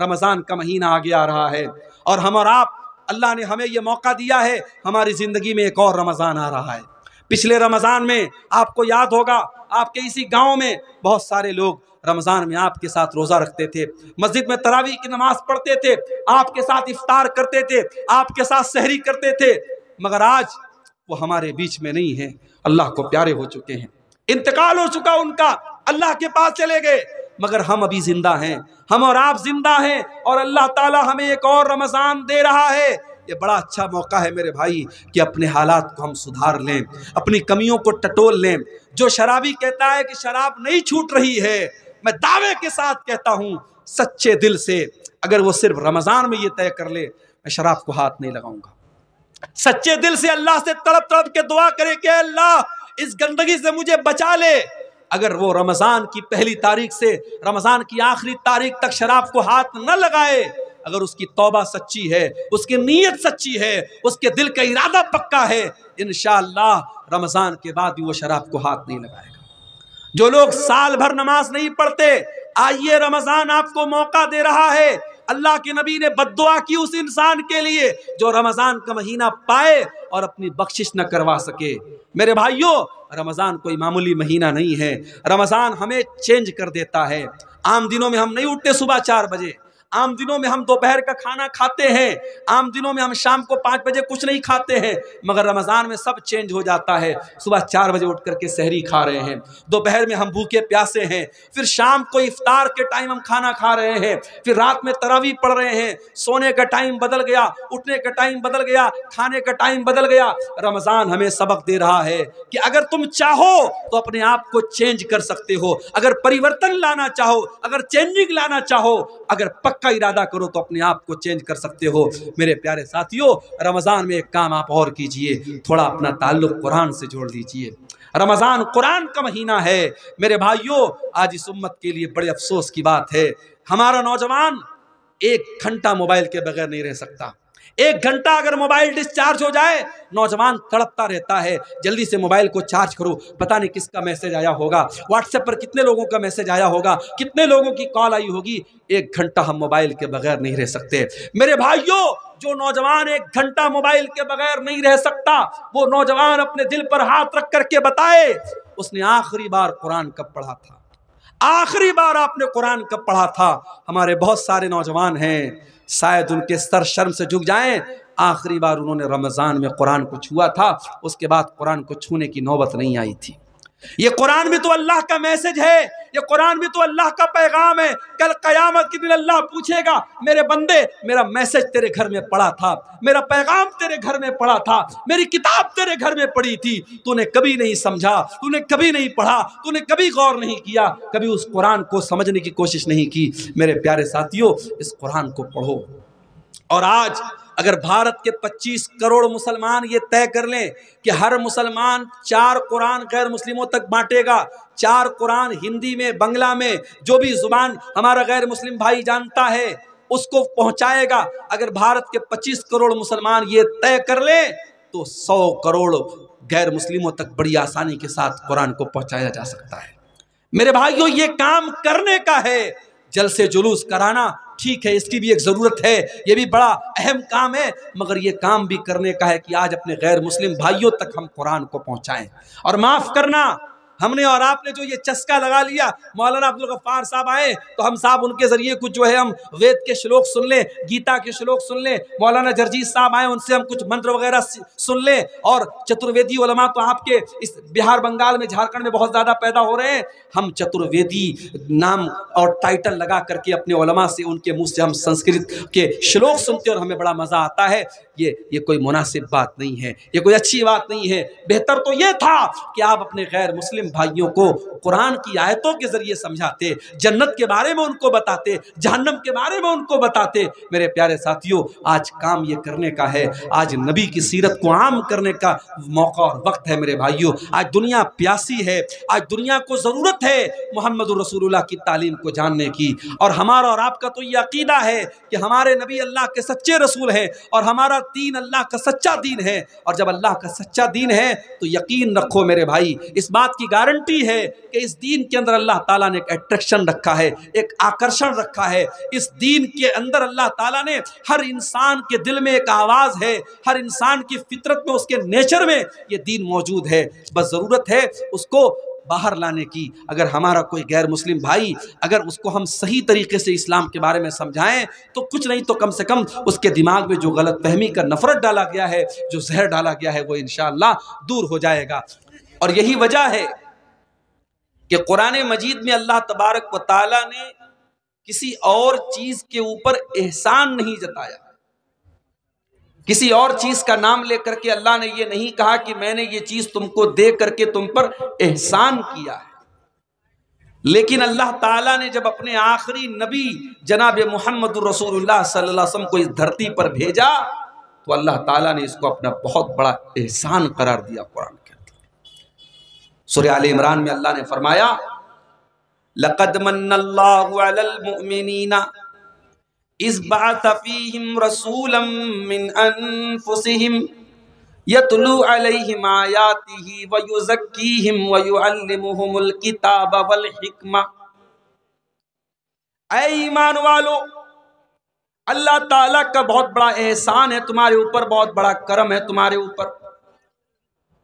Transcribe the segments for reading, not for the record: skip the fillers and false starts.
رمضان کا مہینہ آگے آ رہا ہے، اور ہم اور آپ، اللہ نے ہمیں یہ موقع دیا ہے، ہماری زندگی میں ایک اور رمضان آ رہا ہے۔ پچھلے رمضان میں آپ کو یاد ہوگا، آپ کے اسی گاؤں میں بہت سارے لوگ رمضان میں آپ کے ساتھ روزہ رکھتے تھے، مسجد میں تراویح کی نماز پڑھتے تھے، آپ کے ساتھ افطار کرتے تھے، آپ کے ساتھ سحری کرتے تھے، مگر آج وہ ہمارے بیچ میں نہیں ہیں، اللہ کو پیارے ہو چکے ہیں، انتقال ہو چکا ان کا، اللہ کے پاس چلے گئے، مگر ہم ابھی زندہ ہیں، ہم اور آپ زندہ ہیں، اور اللہ تعالی ہمیں ایک اور رمضان دے رہا ہے۔ یہ بڑا اچھا موقع ہے میرے بھائی کہ اپنے حالات کو ہم سدھار لیں، اپنی کمیوں کو ٹٹول لیں۔ جو شرابی کہتا ہے کہ شراب نہیں چھوٹ رہی ہے، میں دعوے کے ساتھ کہتا ہوں سچے دل سے، اگر وہ صرف رمضان میں یہ طے کر لے میں شراب کو ہاتھ نہیں لگاؤں گا، سچے دل سے اللہ سے تڑپ تڑپ کے دعا کرے کہ اللہ اس گندگی سے مجھے بچا لے، اگر وہ رمضان کی پہلی تاریخ سے رمضان کی آخری تاریخ تک شراب کو ہاتھ نہ لگائے، اگر اس کی توبہ سچی ہے، اس کی نیت سچی ہے، اس کے دل کا ارادہ پکا ہے، انشاءاللہ رمضان کے بعد بھی وہ شراب کو ہاتھ نہیں لگائے گا۔ جو لوگ سال بھر نماز نہیں پڑھتے، آئیے رمضان آپ کو موقع دے رہا ہے۔ اللہ کے نبی نے بد دعا کی اس انسان کے لیے جو رمضان کا مہینہ پائے اور اپنی بخشش نہ کروا سکے۔ میرے بھائیوں، رمضان کوئی معمولی مہینہ نہیں ہے، رمضان ہمیں چینج کر دیتا ہے۔ عام دنوں میں ہم نہیں اٹھتے صبح 4 بجے، عام دنوں میں ہم دوپہر کا کھانا کھاتے ہیں، عام دنوں میں ہم شام کو 5 بجے کچھ نہیں کھاتے ہیں، مگر رمضان میں سب چینج ہو جاتا ہے۔ صبح 4 بجے اٹھ کر کے سحری کھا رہے ہیں، دوپہر میں ہم بھوکے پیاسے ہیں، پھر شام کو افطار کے ٹائم ہم کھانا کھا رہے ہیں، پھر رات میں تراویح پڑھ رہے ہیں، سونے کا ٹائم بدل گیا، اٹھنے کا ٹائم بدل گیا، کھانے کا ٹائم بدل گیا۔ رمضان ہمیں سبق دے رہا ہے کہ اگر تم چاہو تو اپنے آپ کو چینج کر سکتے ہو، اگر پریورتن لانا چاہو، اگر چینجنگ لانا چاہو، اگر کا ارادہ کرو تو اپنے آپ کو چینج کر سکتے ہو۔ میرے پیارے ساتھیوں، رمضان میں ایک کام آپ اور کیجئے، تھوڑا اپنا تعلق قرآن سے جوڑ لیجئے۔ رمضان قرآن کا مہینہ ہے۔ میرے بھائیوں، آج اس امت کے لیے بڑے افسوس کی بات ہے، ہمارا نوجوان 1 گھنٹہ موبائل کے بغیر نہیں رہ سکتا۔ 1 گھنٹہ اگر موبائل ڈسچارج ہو جائے، نوجوان تڑپتا رہتا ہے، جلدی سے موبائل کو چارج کرو، پتہ نہیں کس کا میسج آیا ہوگا، واٹس ایپ پر کتنے لوگوں کا میسج آیا ہوگا، کتنے لوگوں کی کال آئی ہوگی۔ 1 گھنٹہ ہم موبائل کے بغیر نہیں رہ سکتے۔ میرے بھائیوں، جو نوجوان 1 گھنٹہ موبائل کے بغیر نہیں رہ سکتا، وہ نوجوان اپنے دل پر ہاتھ رکھ کر کے بتائے اس نے آخری بار قرآن کب پڑھا تھا، آخری بار آپ نے قرآن کب پڑھا تھا۔ ہمارے بہت سارے نوجوان ہیں، شاید ان کے سر شرم سے جھک جائیں، آخری بار انہوں نے رمضان میں قرآن کو چھوا تھا، اس کے بعد قرآن کو چھونے کی نوبت نہیں آئی تھی۔ یہ قرآن بھی تو اللہ کا میسج ہے، یہ قرآن بھی تو اللہ کا پیغام ہے۔ کل قیامت کے دن اللہ پوچھے گا، میرے بندے میرا میسج تیرے گھر میں پڑا تھا، میرا پیغام تیرے گھر میں پڑا تھا، میری کتاب تیرے گھر میں پڑی تھی، تو نے کبھی نہیں سمجھا، تو نے کبھی نہیں پڑھا، تو نے کبھی غور نہیں کیا، کبھی اس قرآن کو سمجھنے کی کوشش نہیں کی۔ میرے پیارے ساتھیوں، اس قرآن کو پڑھو۔ اور آج اگر بھارت کے 25 کروڑ مسلمان یہ طے کر لیں کہ ہر مسلمان 4 قرآن غیر مسلموں تک بانٹے گا، 4 قرآن ہندی میں، بنگلہ میں، جو بھی زبان ہمارا غیر مسلم بھائی جانتا ہے اس کو پہنچائے گا، اگر بھارت کے 25 کروڑ مسلمان یہ طے کر لیں تو 100 کروڑ غیر مسلموں تک بڑی آسانی کے ساتھ قرآن کو پہنچایا جا سکتا ہے۔ میرے بھائیوں، یہ کام کرنے کا ہے، جلسے جلوس کرانا ٹھیک ہے، اس کی بھی ایک ضرورت ہے، یہ بھی بڑا اہم کام ہے، مگر یہ کام بھی کرنے کا ہے کہ آج اپنے غیر مسلم بھائیوں تک ہم قرآن کو پہنچائیں۔ اور معاف کرنا، ہم نے اور آپ نے جو یہ چسکا لگا لیا، مولانا عبدالغفار صاحب آئے تو ہم صاحب ان کے ذریعے کچھ جو ہے ہم وید کے شلوک سن لیں، گیتا کے شلوک سن لیں، مولانا جرجیت صاحب آئے ان سے ہم کچھ منتر وغیرہ سن لیں، اور چترویدی علماء تو آپ کے اس بہار بنگال میں، جھارکھنڈ میں بہت زیادہ پیدا ہو رہے ہیں، ہم چترویدی نام اور ٹائٹل لگا کر کے اپنے علماء سے، ان کے منہ سے ہم سنسکرت کے شلوک سنتے اور ہمیں بڑا مزہ آتا ہے۔ یہ کوئی مناسب بات نہیں ہے، یہ کوئی اچھی بات نہیں ہے۔ بہتر تو یہ تھا کہ آپ اپنے غیر مسلم بھائیوں کو قرآن کی آیتوں کے ذریعے سمجھاتے، جنت کے بارے میں ان کو بتاتے، جہنم کے بارے میں ان کو بتاتے۔ میرے پیارے ساتھیوں، آج کام یہ کرنے کا ہے، آج نبی کی سیرت کو عام کرنے کا موقع اور وقت ہے۔ میرے بھائیوں، آج دنیا پیاسی ہے، آج دنیا کو ضرورت ہے محمد رسول اللہ کی تعلیم کو جاننے کی، اور ہمارا اور آپ کا تو یہ عقیدہ ہے کہ ہمارے نبی اللہ کے سچے رسول ہیں، اور ہمارا دین اللہ کا سچا دین ہے، اور جب اللہ کا سچا دین ہے تو یقین رکھو میرے بھائی، اس بات کی گارنٹی ہے کہ اس دین کے اندر اللہ تعالیٰ نے ایک اٹریکشن رکھا ہے، ایک آکرشن رکھا ہے۔ اس دین کے اندر اللہ تعالیٰ نے ہر انسان کے دل میں ایک آواز ہے، ہر انسان کی فطرت میں، اس کے نیچر میں یہ دین موجود ہے، بس ضرورت ہے اس کو باہر لانے کی۔ اگر ہمارا کوئی غیر مسلم بھائی، اگر اس کو ہم صحیح طریقے سے اسلام کے بارے میں سمجھائیں تو کچھ نہیں تو کم سے کم اس کے دماغ میں جو غلط فہمی کا نفرت ڈالا گیا ہے، جو زہر ڈالا گیا ہے، وہ انشاءاللہ دور ہو جائے گا۔ اور یہی وجہ ہے کہ قرآن مجید میں اللہ تبارک و تعالیٰ نے کسی اور چیز کے اوپر احسان نہیں جتایا، کسی اور چیز کا نام لے کر کے اللہ نے یہ نہیں کہا کہ میں نے یہ چیز تم کو دے کر کے تم پر احسان کیا ہے، لیکن اللہ تعالیٰ نے جب اپنے آخری نبی جناب محمد رسول اللہ صلی اللہ علیہ وسلم کو اس دھرتی پر بھیجا تو اللہ تعالیٰ نے اس کو اپنا بہت بڑا احسان قرار دیا۔ قرآن کے سورہ آل عمران میں اللہ نے فرمایا لَقَدْ مَنَّ اللَّهُ عَلَى الْمُؤْمِنِينَ اِذْ بَعَثَ فِيهِمْ رَسُولًا مِّنْ أَنفُسِهِمْ يَتْلُو عَلَيْهِمْ آيَاتِهِ وَيُزَكِّيهِمْ وَيُعَلِّمُهُمُ الْكِتَابَ وَالْحِكْمَةَ۔ اے ایمان والو، اللہ تعالیٰ کا بہت بڑا احسان ہے تمہارے اوپر، بہت بڑا کرم ہے تمہارے اوپر۔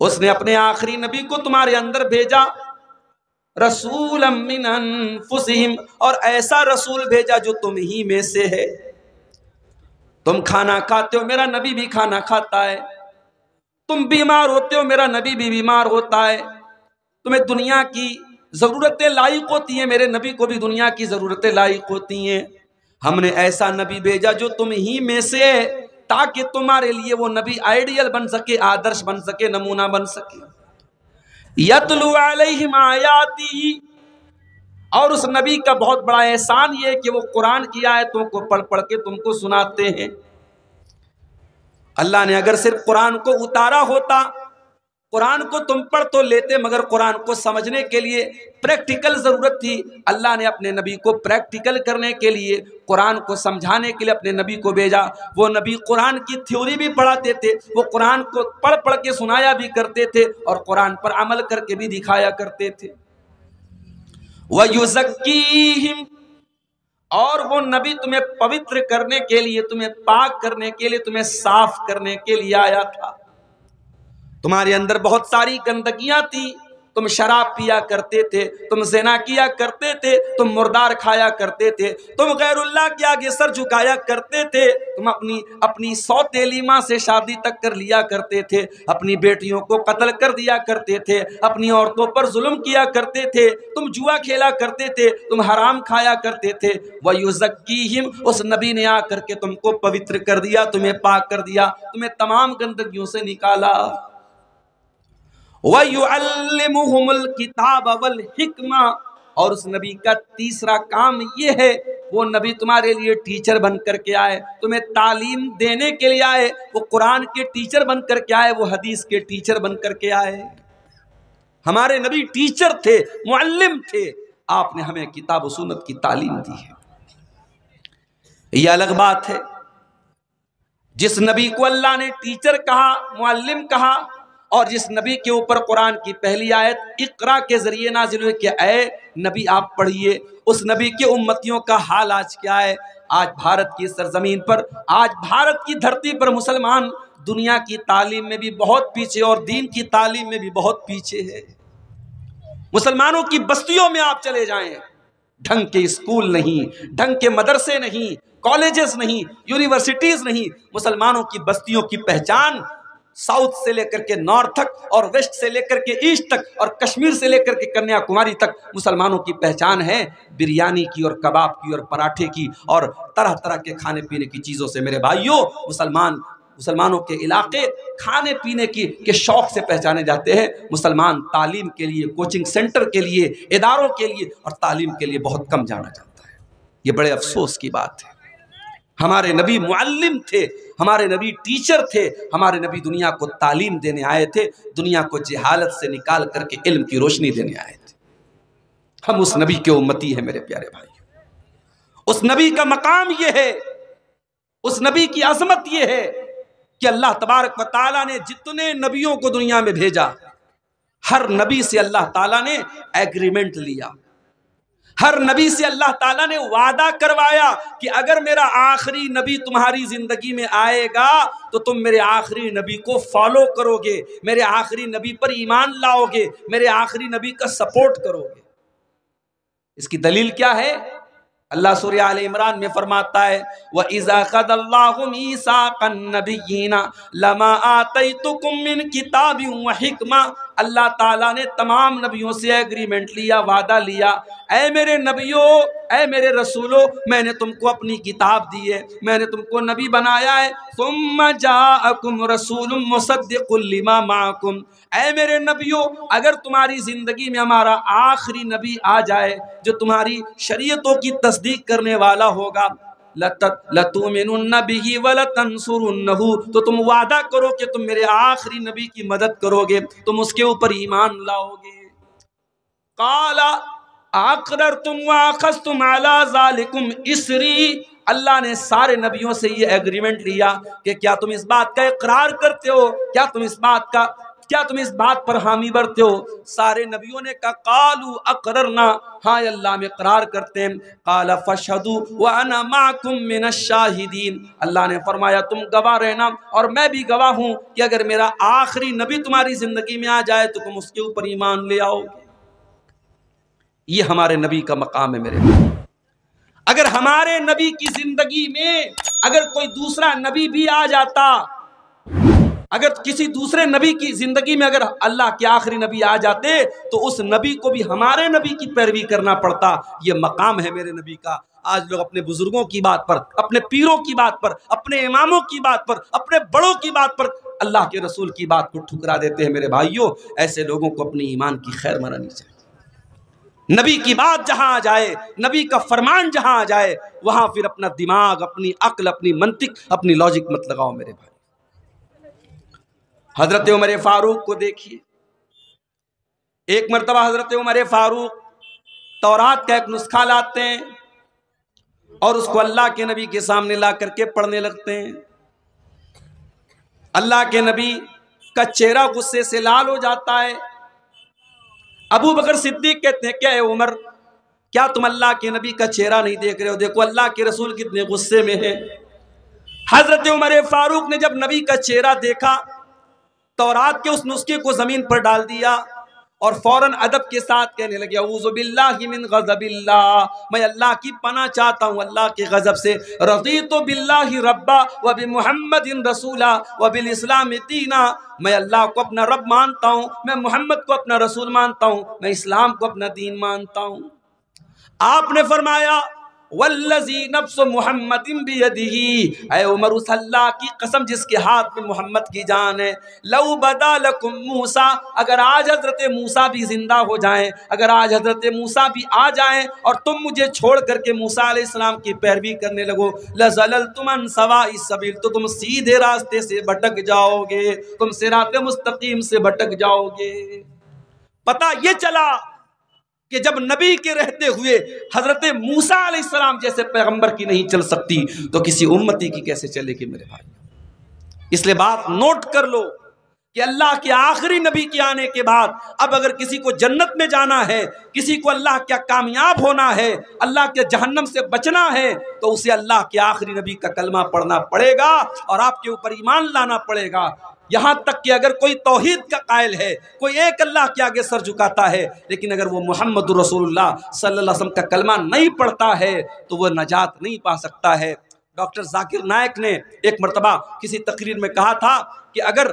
اس نے اپنے آخری نبی کو تمہارے اندر بھیجا، رسولا من انفسہم، اور ایسا رسول بھیجا جو تم ہی میں سے ہے۔ تم کھانا کھاتے ہو، میرا نبی بھی کھانا کھاتا ہے۔ تم بیمار ہوتے ہو، میرا نبی بھی بیمار ہوتا ہے۔ تمہیں دنیا کی ضرورتیں لاحق ہوتی ہیں، میرے نبی کو بھی دنیا کی ضرورتیں لاحق ہوتی ہیں۔ ہم نے ایسا نبی بھیجا جو تم ہی میں سے ہے، تاکہ تمہارے لیے وہ نبی آئیڈیل بن سکے، آدرش بن سکے، نمونہ بن سکے۔ یتلو علیہم آیاتی، اور اس نبی کا بہت بڑا احسان یہ ہے کہ وہ قرآن کی آیتوں کو پڑھ پڑھ کے تم کو سناتے ہیں۔ اللہ نے اگر صرف قرآن کو اتارا ہوتا، قرآن کو تم پڑھ تو لیتے، مگر قرآن کو سمجھنے کے لیے پریکٹیکل ضرورت تھی۔ اللہ نے اپنے نبی کو پریکٹیکل کرنے کے لیے، قرآن کو سمجھانے کے لیے اپنے نبی کو بھیجا۔ وہ نبی قرآن کی تھیوری بھی پڑھاتے تھے، وہ قرآن کو پڑھ پڑھ کے سنایا بھی کرتے تھے، اور قرآن پر عمل کر کے بھی دکھایا کرتے تھے۔ وَيُزَكِّيهِمْ، اور وہ نبی تمہیں پوتر کرنے کے لیے، تمہیں پاک کرنے کے لیے، تمہیں صاف کرنے کے لیے آیا تھا۔ تمہارے اندر بہت ساری گندگیاں تھی، تم شراب پیا کرتے تھے، تم زنا کیا کرتے تھے، تم مردار کھایا کرتے تھے، تم غیر اللہ کے آگے سر جھکایا کرتے تھے، تم اپنی سوتیلی ماں سے شادی تک کر لیا کرتے تھے، اپنی بیٹیوں کو قتل کر دیا کرتے تھے، اپنی عورتوں پر ظلم کیا کرتے تھے، تم جوا کھیلا کرتے تھے، تم حرام کھایا کرتے تھے۔ وَيُزَكِّيهِمْ، اس نبی نے آ کر کے تم کو پوتر کر دیا، تمہیں پاک کر دیا، تمہیں تمام گندگیوں سے نکالا۔ وَيُعَلِّمُهُمُ الْكِتَابَ وَالْحِكْمَةَ، اور اس نبی کا تیسرا کام یہ ہے، وہ نبی تمہارے لیے ٹیچر بن کر کے آئے، تمہیں تعلیم دینے کے لیے آئے۔ وہ قرآن کے ٹیچر بن کر کے آئے، وہ حدیث کے ٹیچر بن کر کے آئے۔ ہمارے نبی ٹیچر تھے، معلم تھے، آپ نے ہمیں کتاب و سنت کی تعلیم دی ہے۔ یہ الگ بات ہے، جس نبی کو اللہ نے ٹیچر کہا، معلم کہا، اور جس نبی کے اوپر قرآن کی پہلی آیت اقرا کے ذریعے نازل ہوئی کہ اے نبی آپ پڑھیے، اس نبی کے امتیوں کا حال آج کیا ہے؟ آج بھارت کی سرزمین پر، آج بھارت کی دھرتی پر مسلمان دنیا کی تعلیم میں بھی بہت پیچھے، اور دین کی تعلیم میں بھی بہت پیچھے ہے۔ مسلمانوں کی بستیوں میں آپ چلے جائیں، ڈھنگ کے اسکول نہیں، ڈھنگ کے مدرسے نہیں، کالجز نہیں، یونیورسٹیز نہیں۔ مسلمانوں کی بستیوں کی پہچان ساؤتھ سے لے کر کے نارتھ تک، اور ویسٹ سے لے کر کے ایسٹ تک، اور کشمیر سے لے کر کے کنیا کماری تک مسلمانوں کی پہچان ہے بریانی کی، اور کباب کی، اور پراٹھے کی، اور طرح طرح کے کھانے پینے کی چیزوں سے۔ میرے بھائیوں، مسلمانوں کے علاقے کھانے پینے کے شوق سے پہچانے جاتے ہیں۔ مسلمان تعلیم کے لیے، کوچنگ سینٹر کے لیے، اداروں کے لیے اور تعلیم کے لیے بہت کم جانا جاتا ہے۔ یہ بڑے افسوس کی بات ہے۔ ہمارے نبی معلم تھے، ہمارے نبی ٹیچر تھے، ہمارے نبی دنیا کو تعلیم دینے آئے تھے، دنیا کو جہالت سے نکال کر کے علم کی روشنی دینے آئے تھے۔ ہم اس نبی کے امتی ہیں میرے پیارے بھائی۔ اس نبی کا مقام یہ ہے، اس نبی کی عظمت یہ ہے کہ اللہ تبارک و تعالیٰ نے جتنے نبیوں کو دنیا میں بھیجا، ہر نبی سے اللہ تعالیٰ نے ایگریمنٹ لیا، ہر نبی سے اللہ تعالیٰ نے وعدہ کروایا کہ اگر میرا آخری نبی تمہاری زندگی میں آئے گا تو تم میرے آخری نبی کو فالو کرو گے، میرے آخری نبی پر ایمان لاؤ گے، میرے آخری نبی کا سپورٹ کرو گے۔ اس کی دلیل کیا ہے؟ اللہ سورہ آل عمران میں فرماتا ہے وَإِذَا خَذَ اللَّهُ مِيثَاقَ النَّبِيِّينَ لَمَا آتَيْتُكُم مِّن كِتَابٍ وَحِكْمَةٍ، اللہ تعالیٰ نے تمام نبیوں سے ایگریمنٹ لیا، وعدہ لیا، اے میرے نبیوں، اے میرے رسولوں، میں نے تم کو اپنی کتاب دی ہے، میں نے تم کو نبی بنایا ہے۔ ثُمَّ جَاءَكُمْ رَسُولٌ مُصَدِّقٌ لِّمَا مَعَكُمْ، اے میرے نبیوں، اگر تمہاری زندگی میں ہمارا آخری نبی آ جائے جو تمہاری شریعتوں کی تصدیق کرنے والا ہوگا، لَتُؤْمِنُنَّ بِهِ وَلَتَنْصُرُنَّهُ، تو تم وعدہ کرو کہ تم میرے آخری نبی کی مدد کرو گے، تم اس کے اوپر ایمان لاؤ گے۔ قَالَ اَقْرَرْتُمْ وَأَخَذْتُمْ عَلَىٰ ذَلِكُمْ إِصْرِي، اللہ نے سارے نبیوں سے یہ ایگریمنٹ لیا کہ کیا تم اس بات کا اقرار کرتے ہو، کیا تم اس بات پر حامی بھرتے ہو؟ سارے نبیوں نے کہا قالوا اقررنا، ہاں اللہ ہم اقرار کرتے ہیں۔ قال فاشهدوا وانا معكم من الشاہدین، اللہ نے فرمایا تم گواہ رہنا اور میں بھی گواہ ہوں کہ اگر میرا آخری نبی تمہاری زندگی میں آ جائے تو تم اس کے اوپر ایمان لے آؤ۔ یہ ہمارے نبی کا مقام ہے میرے بھائی۔ اگر ہمارے نبی کی زندگی میں اگر کوئی دوسرا نبی بھی آ جاتا، اگر کسی دوسرے نبی کی زندگی میں اگر اللہ کے آخری نبی آ جاتے تو اس نبی کو بھی ہمارے نبی کی پیروی کرنا پڑتا۔ یہ مقام ہے میرے نبی کا۔ آج لوگ اپنے بزرگوں کی بات پر، اپنے پیروں کی بات پر، اپنے اماموں کی بات پر، اپنے بڑوں کی بات پر اللہ کے رسول کی بات کو ٹھکرا دیتے ہیں۔ میرے بھائیوں، ایسے لوگوں کو اپنی ایمان کی خیر منانی چاہیے۔ نبی کی بات جہاں آ جائے، نبی کا فرمان جہاں آ جائے، وہاں پھر اپنا دماغ، اپنی عقل، اپنی منطق، اپنی لاجک مت لگاؤ میرے بھائی۔ حضرت عمر فاروق کو دیکھیے، ایک مرتبہ حضرت عمر فاروق تورات کا ایک نسخہ لاتے ہیں اور اس کو اللہ کے نبی کے سامنے لا کر کے پڑھنے لگتے ہیں۔ اللہ کے نبی کا چہرہ غصے سے لال ہو جاتا ہے۔ ابو بکر صدیق کہتے ہیں کہ اے عمر، کیا تم اللہ کے نبی کا چہرہ نہیں دیکھ رہے ہو؟ دیکھو اللہ کے رسول کتنے غصے میں ہیں۔ حضرت عمر فاروق نے جب نبی کا چہرہ دیکھا، تورات کے اس نسخے کو زمین پر ڈال دیا اور فوراً ادب کے ساتھ کہنے لگے اعوذ باللہ من غضب اللہ، میں اللہ کی پناہ چاہتا ہوں اللہ کے غضب سے۔ رضیت باللہ ربا وبمحمد رسولا وبالاسلام دینا، میں اللہ کو اپنا رب مانتا ہوں، میں محمد کو اپنا رسول مانتا ہوں، میں اسلام کو اپنا دین مانتا ہوں۔ آپ نے فرمایا والذی نفس محمد بیدہ، اے عمر اس اللہ کی قسم جس کے ہاتھ میں محمد کی جان ہے، لو بدا لکم موسیٰ، اگر آج حضرت موسیٰ بھی زندہ ہو جائیں، اگر آج حضرت موسیٰ بھی آ جائیں اور تم مجھے چھوڑ کر کے موسیٰ علیہ السلام کی پیروی کرنے لگو، لَزَلَلْتُمْ عَنْ سَوَاءِ السَّبِيلِ، تو تم سیدھے راستے سے بھٹک جاؤ گے، تم صراط مستقیم سے بھٹک جاؤ گے۔ پتہ یہ چلا کہ جب نبی کے رہتے ہوئے حضرت موسیٰ علیہ السلام جیسے پیغمبر کی نہیں چل سکتی تو کسی امتی کی کیسے چلے گی میرے بھائی؟ اس لیے بات نوٹ کر لو کہ اللہ کے آخری نبی کے آنے کے بعد اب اگر کسی کو جنت میں جانا ہے، کسی کو اللہ کیا کامیاب ہونا ہے، اللہ کے جہنم سے بچنا ہے، تو اسے اللہ کے آخری نبی کا کلمہ پڑھنا پڑے گا اور آپ کے اوپر ایمان لانا پڑے گا۔ یہاں تک کہ اگر کوئی توحید کا قائل ہے، کوئی ایک اللہ کے آگے سر جھکاتا ہے، لیکن اگر وہ محمد رسول اللہ صلی اللہ علیہ وسلم کا کلمہ نہیں پڑھتا ہے تو وہ نجات نہیں پا سکتا ہے۔ ڈاکٹر ذاکر نائک نے ایک مرتبہ کسی تقریر میں کہا تھا کہ اگر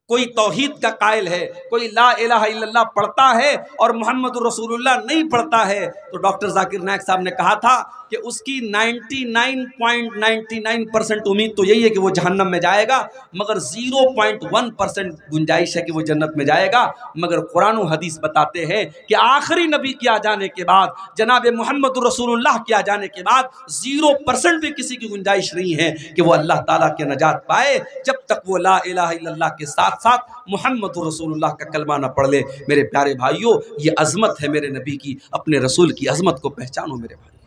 کوئی توحید کا قائل ہے، کوئی لا الہ الا اللہ پڑھتا ہے اور محمد رسول اللہ نہیں پڑھتا ہے، تو ڈاکٹر ذاکر نائک صاحب نے کہا تھا کہ اس کی 99.99% امید تو یہی ہے کہ وہ جہنم میں جائے گا، مگر 0.1% گنجائش ہے کہ وہ جنت میں جائے گا۔ مگر قرآن و حدیث بتاتے ہیں کہ آخری نبی کے آ جانے کے بعد، جناب محمد رسول اللہ کے آ جانے کے بعد 0% بھی کسی کی گنجائش نہیں ہے کہ وہ اللہ تعالیٰ کے نجات پائے جب تک وہ لا الہ الا اللہ کے ساتھ ساتھ محمد رسول اللہ کا کلمہ نہ پڑھ لے۔ میرے پیارے بھائیوں، یہ عظمت ہے میرے نبی کی، اپنے رسول کی عظمت کو پہچانو میرے بھائی۔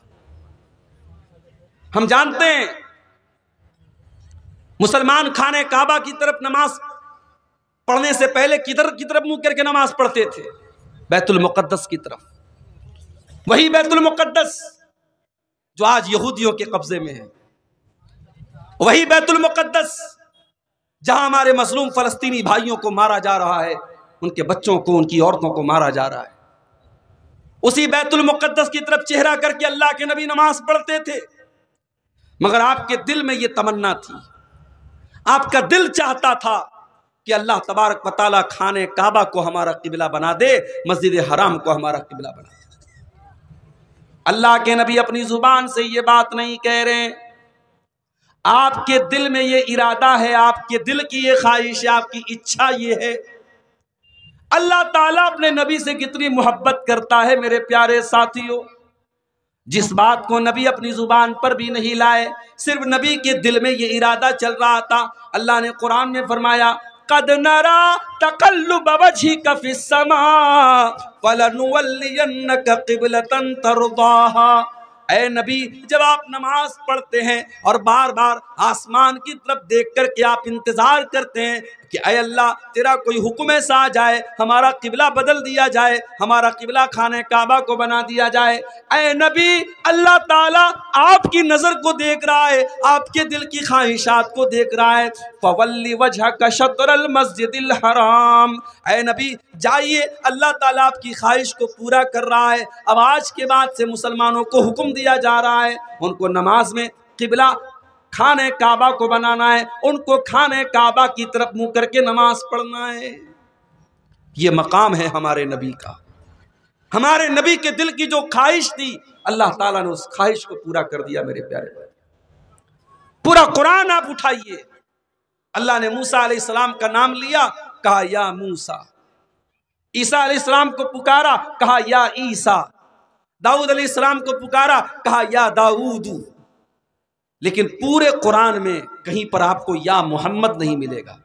ہم جانتے ہیں مسلمان خانہ کعبہ کی طرف نماز پڑھنے سے پہلے کدھر کی طرف منہ کر کے نماز پڑھتے تھے؟ بیت المقدس کی طرف. وہی بیت المقدس جو آج یہودیوں کے قبضے میں ہے، وہی بیت المقدس جہاں ہمارے مظلوم فلسطینی بھائیوں کو مارا جا رہا ہے، ان کے بچوں کو، ان کی عورتوں کو مارا جا رہا ہے. اسی بیت المقدس کی طرف چہرہ کر کے اللہ کے نبی نماز پڑھتے تھے. مگر آپ کے دل میں یہ تمنا تھی، آپ کا دل چاہتا تھا کہ اللہ تبارک و تعالیٰ خانے کعبہ کو ہمارا قبلہ بنا دے، مسجد حرام کو ہمارا قبلہ بنا دے. اللہ کے نبی اپنی زبان سے یہ بات نہیں کہہ رہے، آپ کے دل میں یہ ارادہ ہے، آپ کے دل کی یہ خواہش ہے، آپ کی اچھا یہ ہے. اللہ تعالیٰ اپنے نبی سے کتنی محبت کرتا ہے میرے پیارے ساتھیوں. جس بات کو نبی اپنی زبان پر بھی نہیں لائے، صرف نبی کے دل میں یہ ارادہ چل رہا تھا. اللہ نے قرآن میں فرمایا قَدْ نَرَا تَقَلُّبَ وَجْهِكَ فِي السَّمَاءِ فَلَنُوَلِّيَنَّكَ قِبْلَةً تَرْضَاهَا. اے نبی، جب آپ نماز پڑھتے ہیں اور بار بار آسمان کی طرف دیکھ کر کے آپ انتظار کرتے ہیں کہ اے اللہ تیرا کوئی حکم ایسا آ جائے، ہمارا قبلہ بدل دیا جائے، ہمارا قبلہ خانہ کعبہ کو بنا دیا جائے. اے نبی، اللہ تعالیٰ آپ کی نظر کو دیکھ رہا ہے، آپ کے دل کی خواہشات کو دیکھ رہا ہے. فَوَلِّ وَجْهَكَ شَطْرَ الْمَسْجِدِ الْحَرَامِ. اے نبی جائیے، اللہ تعالیٰ آپ کی خواہش کو پورا کر رہا ہے. اب آج کے بعد سے مسلمانوں کو حکم دیا جا رہا ہے، ان کو نماز میں قبلہ خانہ کعبہ کو بنانا ہے، ان کو خانہ کعبہ کی طرف منہ کر کے نماز پڑھنا ہے. یہ مقام ہے ہمارے نبی کا. ہمارے نبی کے دل کی جو خواہش تھی، اللہ تعالیٰ نے اس خواہش کو پورا کر دیا. میرے پیارے بھائی، پورا قرآن آپ اٹھائیے، اللہ نے موسیٰ علیہ السلام کا نام لیا، کہا یا موسیٰ. عیسیٰ علیہ السلام کو پکارا، کہا یا عیسیٰ. داؤد علیہ السلام کو پکارا، کہا یا داؤد. لیکن پورے قرآن میں کہیں پر آپ کو یا محمد نہیں ملے گا.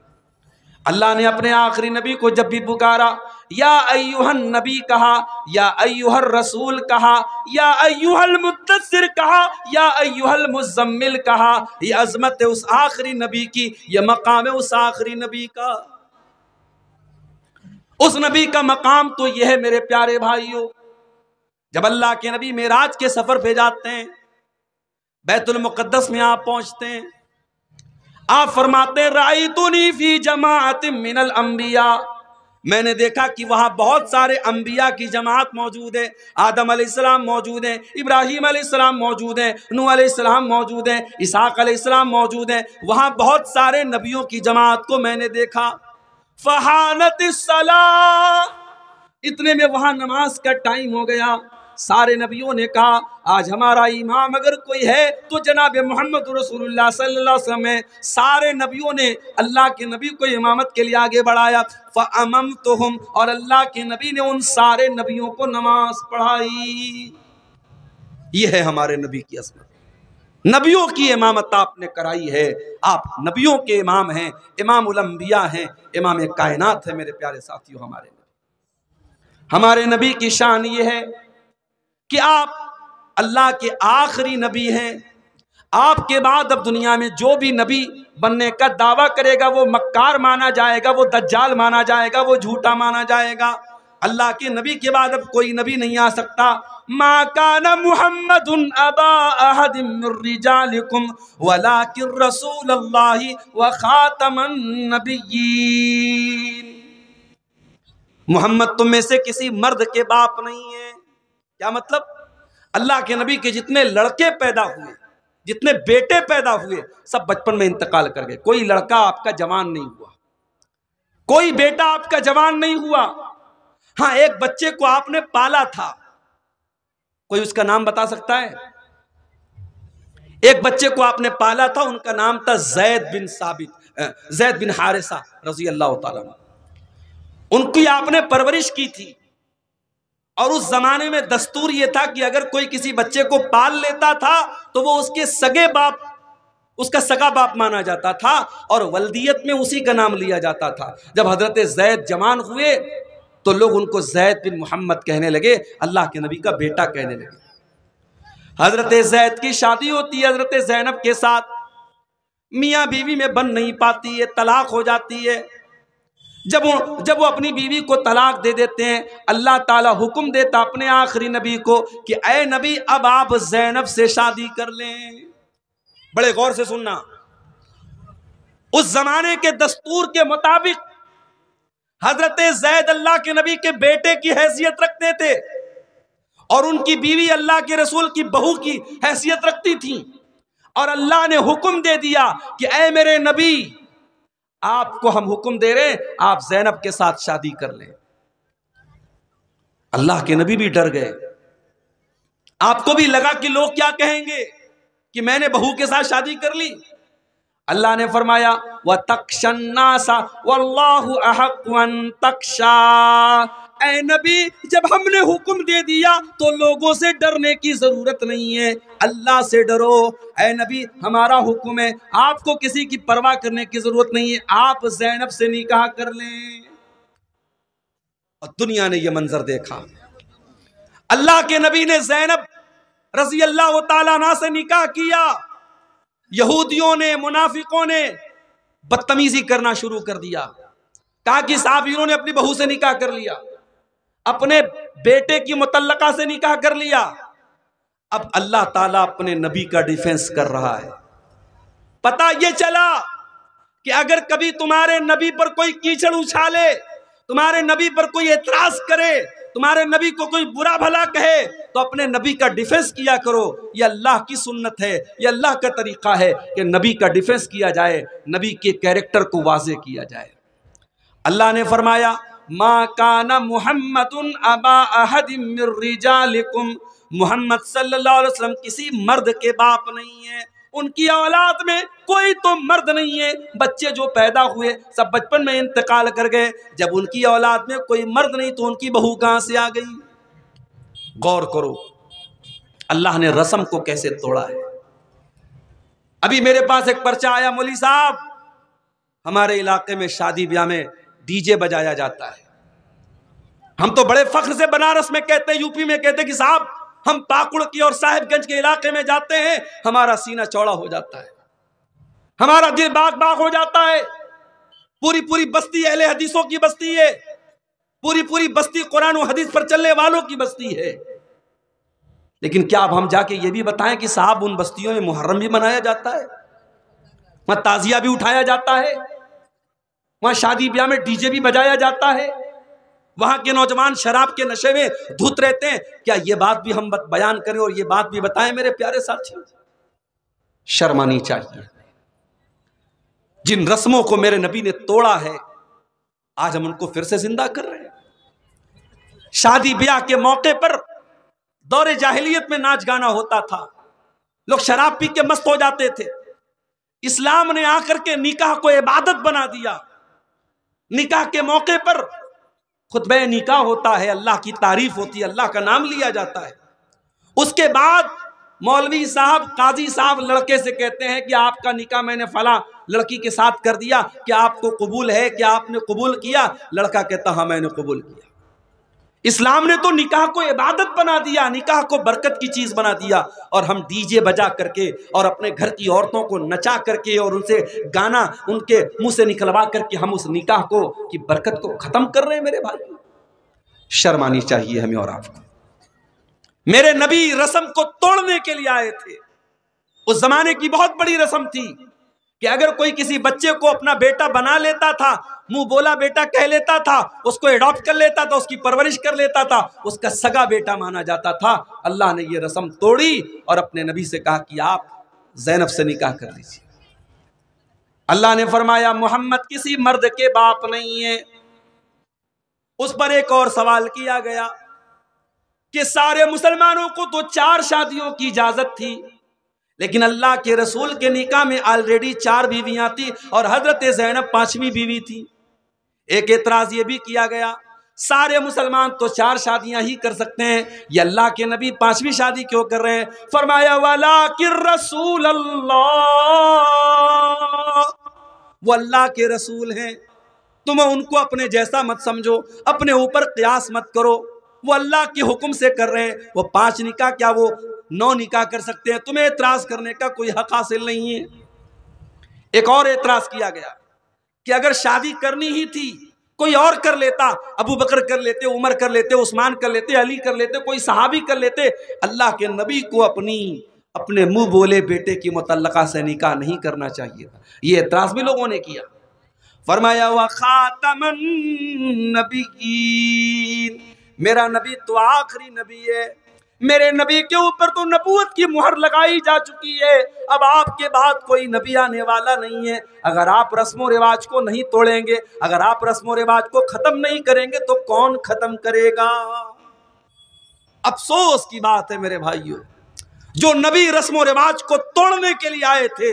اللہ نے اپنے آخری نبی کو جب بھی پکارا، یا ایوہ النبی کہا، یا ایوہ الرسول کہا، یا ایوہ المدثر کہا، یا ایوہ المزمل کہا. یہ عظمت ہے اس آخری نبی کی، یہ مقام ہے اس آخری نبی کا. اس نبی کا مقام تو یہ ہے میرے پیارے بھائیوں، جب اللہ کے نبی معراج کے سفر پہ جاتے ہیں، بیت المقدس میں آپ پہنچتے ہیں، آپ فرماتے ہیں رأیتنی فی جماعت من الانبیاء. میں نے دیکھا کہ وہاں بہت سارے انبیاء کی جماعت موجود ہے. آدم علیہ السلام موجود ہیں، ابراہیم علیہ السلام موجود ہیں، نوح علیہ السلام موجود ہیں، اسحاق علیہ السلام موجود ہیں. وہاں بہت سارے نبیوں کی جماعت کو میں نے دیکھا. فحانت الصلاۃ، اتنے میں وہاں نماز کا ٹائم ہو گیا. سارے نبیوں نے کہا آج ہمارا امام اگر کوئی ہے تو جناب محمد رسول اللہ صلی اللہ علیہ وسلم ہے. سارے نبیوں نے اللہ کے نبی کو امامت کے لیے آگے بڑھایا. فَأَمَمْتُهُمْ، اور اللہ کے نبی نے ان سارے نبیوں کو نماز پڑھائی. یہ ہے ہمارے نبی کی عظمت. نبیوں کی امامت آپ نے کرائی ہے. آپ نبیوں کے امام ہیں، امام الانبیاء ہیں، امام کائنات ہے. میرے پیارے ساتھیوں، ہمارے نبی کی شان یہ ہے کہ آپ اللہ کے آخری نبی ہیں. آپ کے بعد اب دنیا میں جو بھی نبی بننے کا دعویٰ کرے گا وہ مکار مانا جائے گا، وہ دجال مانا جائے گا، وہ جھوٹا مانا جائے گا. اللہ کے نبی کے بعد اب کوئی نبی نہیں آ سکتا. ما کان محمد ابا احد من رجالکم ولکن رسول اللہ وخاتم النبیین. محمد تم میں سے کسی مرد کے باپ نہیں ہے. کیا مطلب؟ اللہ کے نبی کے جتنے لڑکے پیدا ہوئے، جتنے بیٹے پیدا ہوئے، سب بچپن میں انتقال کر گئے. کوئی لڑکا آپ کا جوان نہیں ہوا، کوئی بیٹا آپ کا جوان نہیں ہوا. ہاں، ایک بچے کو آپ نے پالا تھا. کوئی اس کا نام بتا سکتا ہے؟ ایک بچے کو آپ نے پالا تھا، ان کا نام تھا زید بن حارثہ رضی اللہ تعالیٰ عنہ. ان کی آپ نے پرورش کی تھی. اور اس زمانے میں دستور یہ تھا کہ اگر کوئی کسی بچے کو پال لیتا تھا تو وہ اس کے سگے باپ، اس کا سگا باپ مانا جاتا تھا، اور ولدیت میں اسی کا نام لیا جاتا تھا. جب حضرت زید جوان ہوئے تو لوگ ان کو زید بن محمد کہنے لگے، اللہ کے نبی کا بیٹا کہنے لگے. حضرت زید کی شادی ہوتی ہے حضرت زینب کے ساتھ. میاں بیوی میں بن نہیں پاتی ہے، طلاق ہو جاتی ہے. جب وہ اپنی بیوی کو طلاق دے دیتے ہیں، اللہ تعالیٰ حکم دیتا اپنے آخری نبی کو کہ اے نبی اب آپ زینب سے شادی کر لیں۔ بڑے غور سے سننا، اس زمانے کے دستور کے مطابق حضرت زید اللہ کے نبی کے بیٹے کی حیثیت رکھتے تھے اور ان کی بیوی اللہ کے رسول کی بہو کی حیثیت رکھتی تھی، اور اللہ نے حکم دے دیا کہ اے میرے نبی آپ کو ہم حکم دے رہے ہیں آپ زینب کے ساتھ شادی کر لیں۔ اللہ کے نبی بھی ڈر گئے، آپ کو بھی لگا کہ لوگ کیا کہیں گے کہ میں نے بہو کے ساتھ شادی کر لی۔ اللہ نے فرمایا وَتَخْشَى النَّاسَ وَاللَّهُ أَحَقُّ أَن تَخْشَىٰ، اے نبی جب ہم نے حکم دے دیا تو لوگوں سے ڈرنے کی ضرورت نہیں ہے، اللہ سے ڈرو۔ اے نبی ہمارا حکم ہے، آپ کو کسی کی پرواہ کرنے کی ضرورت نہیں ہے، آپ زینب سے نکاح کر لیں۔ اور دنیا نے یہ منظر دیکھا، اللہ کے نبی نے زینب رضی اللہ تعالیٰ عنہ سے نکاح کیا، یہودیوں نے منافقوں نے بدتمیزی کرنا شروع کر دیا، کہا کہ صحابیوں نے اپنی بہو سے نکاح کر لیا، اپنے بیٹے کی مطلقہ سے نکاح کر لیا۔ اب اللہ تعالیٰ اپنے نبی کا ڈیفنس کر رہا ہے۔ پتہ یہ چلا کہ اگر کبھی تمہارے نبی پر کوئی کیچڑ اچھالے، تمہارے نبی پر کوئی اعتراض کرے، تمہارے نبی کو کوئی برا بھلا کہے تو اپنے نبی کا ڈیفنس کیا کرو۔ یہ اللہ کی سنت ہے، یہ اللہ کا طریقہ ہے کہ نبی کا ڈیفنس کیا جائے، نبی کے کیریکٹر کو واضح کیا جائے۔ اللہ نے فرمایا ما کان محمد ابا احد من رجالکم، محمد صلی اللہ علیہ وسلم کسی مرد کے باپ نہیں ہے، ان کی اولاد میں کوئی تو مرد نہیں ہے، بچے جو پیدا ہوئے سب بچپن میں انتقال کر گئے، جب ان کی اولاد میں کوئی مرد نہیں تو ان کی بہو کہاں سے آ گئی؟ غور کرو اللہ نے رسم کو کیسے توڑا ہے۔ ابھی میرے پاس ایک پرچہ آیا، مولوی صاحب ہمارے علاقے میں شادی بیاہ میں ڈی جے بجایا جاتا ہے، ہم تو بڑے فخر سے بنارس میں کہتے ہیں، یو پی میں کہتے ہیں کہ صاحب ہم پاکڑ کی اور صاحب گنج کے علاقے میں جاتے ہیں، ہمارا سینہ چوڑا ہو جاتا ہے، ہمارا دل باغ باغ ہو جاتا ہے، پوری پوری بستی اہل حدیثوں کی بستی ہے، پوری پوری بستی قرآن و حدیث پر چلنے والوں کی بستی ہے۔ لیکن کیا اب ہم جا کے یہ بھی بتائیں کہ صاحب ان بستیوں میں محرم بھی منایا جاتا ہے، وہاں تعزیہ بھی اٹھایا جاتا ہے، وہاں شادی بیاہ میں ڈی جے بھی بجایا جاتا ہے، وہاں کے نوجوان شراب کے نشے میں دھت رہتے ہیں، کیا یہ بات بھی ہم بیان کریں اور یہ بات بھی بتائیں؟ میرے پیارے ساتھیوں شرم آنی چاہیے۔ جن رسموں کو میرے نبی نے توڑا ہے آج ہم ان کو پھر سے زندہ کر رہے ہیں۔ شادی بیاہ کے موقع پر دور جاہلیت میں ناچ گانا ہوتا تھا، لوگ شراب پی کے مست ہو جاتے تھے، اسلام نے آ کر کے نکاح کو عبادت بنا دیا۔ نکاح کے موقع پر خطبہ نکاح ہوتا ہے، اللہ کی تعریف ہوتی ہے، اللہ کا نام لیا جاتا ہے۔ اس کے بعد مولوی صاحب قاضی صاحب لڑکے سے کہتے ہیں کہ آپ کا نکاح میں نے فلاں لڑکی کے ساتھ کر دیا، کیا آپ کو قبول ہے؟ کیا آپ نے قبول کیا؟ لڑکا کہتا ہاں میں نے قبول کیا۔ اسلام نے تو نکاح کو عبادت بنا دیا، نکاح کو برکت کی چیز بنا دیا، اور ہم ڈی جے بجا کر کے اور اپنے گھر کی عورتوں کو نچا کر کے اور ان سے گانا ان کے منہ سے نکلوا کر کے ہم اس نکاح کو کی برکت کو ختم کر رہے ہیں۔ میرے بھائی شرم آنی چاہیے ہمیں اور آپ کو۔ میرے نبی رسم کو توڑنے کے لیے آئے تھے۔ اس زمانے کی بہت بڑی رسم تھی کہ اگر کوئی کسی بچے کو اپنا بیٹا بنا لیتا تھا، منہ بولا بیٹا کہہ لیتا تھا، اس کو اڈاپٹ کر لیتا تھا، اس کی پرورش کر لیتا تھا، اس کا سگا بیٹا مانا جاتا تھا۔ اللہ نے یہ رسم توڑی اور اپنے نبی سے کہا کہ آپ زینب سے نکاح کر لیجیے۔ اللہ نے فرمایا محمد کسی مرد کے باپ نہیں ہے۔ اس پر ایک اور سوال کیا گیا کہ سارے مسلمانوں کو تو 4 شادیوں کی اجازت تھی، لیکن اللہ کے رسول کے نکاح میں آلریڈی 4 بیویاں تھی اور حضرت زینب 5ویں بیوی تھی۔ ایک اعتراض یہ بھی کیا گیا سارے مسلمان تو 4 شادیاں ہی کر سکتے ہیں، یہ اللہ کے نبی 5ویں شادی کیوں کر رہے ہیں؟ فرمایا وَلَٰكِن رسول اللہ، وہ اللہ کے رسول ہیں، تم ان کو اپنے جیسا مت سمجھو، اپنے اوپر قیاس مت کرو، وہ اللہ کے حکم سے کر رہے ہیں۔ وہ 5 نکاح کیا وہ 9 نکاح کر سکتے ہیں، تمہیں اعتراض کرنے کا کوئی حق حاصل نہیں ہے۔ ایک اور اعتراض کیا گیا کہ اگر شادی کرنی ہی تھی، کوئی اور کر لیتا، ابو بکر کر لیتے، عمر کر لیتے، عثمان کر لیتے، علی کر لیتے، کوئی صحابی کر لیتے۔ اللہ کے نبی کو اپنے منہ بولے بیٹے کی متعلقہ سے نکاح نہیں کرنا چاہیے تھا۔ یہ اعتراض بھی لوگوں نے کیا۔ فرمایا وَخَاتَمَ النَّبِيِّينَ، میرا نبی تو آخری نبی ہے، میرے نبی کے اوپر تو نبوت کی مہر لگائی جا چکی ہے، اب آپ کے بعد کوئی نبی آنے والا نہیں ہے۔ اگر آپ رسم و رواج کو نہیں توڑیں گے، اگر آپ رسم و رواج کو ختم نہیں کریں گے تو کون ختم کرے گا؟ افسوس کی بات ہے میرے بھائیوں، جو نبی رسم و رواج کو توڑنے کے لیے آئے تھے،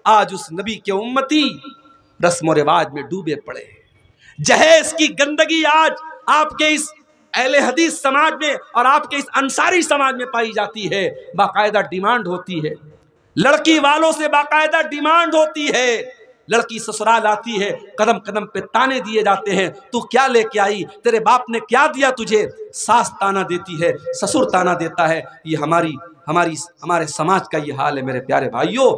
آج اس نبی کے امتی رسم و رواج میں ڈوبے پڑے۔ جہیز کی گندگی آج آپ کے اس اہل حدیث سماج میں اور آپ کے اس انصاری سماج میں پائی جاتی ہے۔ باقاعدہ ڈیمانڈ ہوتی ہے، لڑکی والوں سے باقاعدہ ڈیمانڈ ہوتی ہے۔ لڑکی سسرال آتی ہے، قدم قدم پہ تانے دیے جاتے ہیں، تو کیا لے کے آئی، تیرے باپ نے کیا دیا تجھے؟ ساس تانا دیتی ہے، سسر تانا دیتا ہے۔ یہ ہمارے سماج کا یہ حال ہے میرے پیارے بھائیوں۔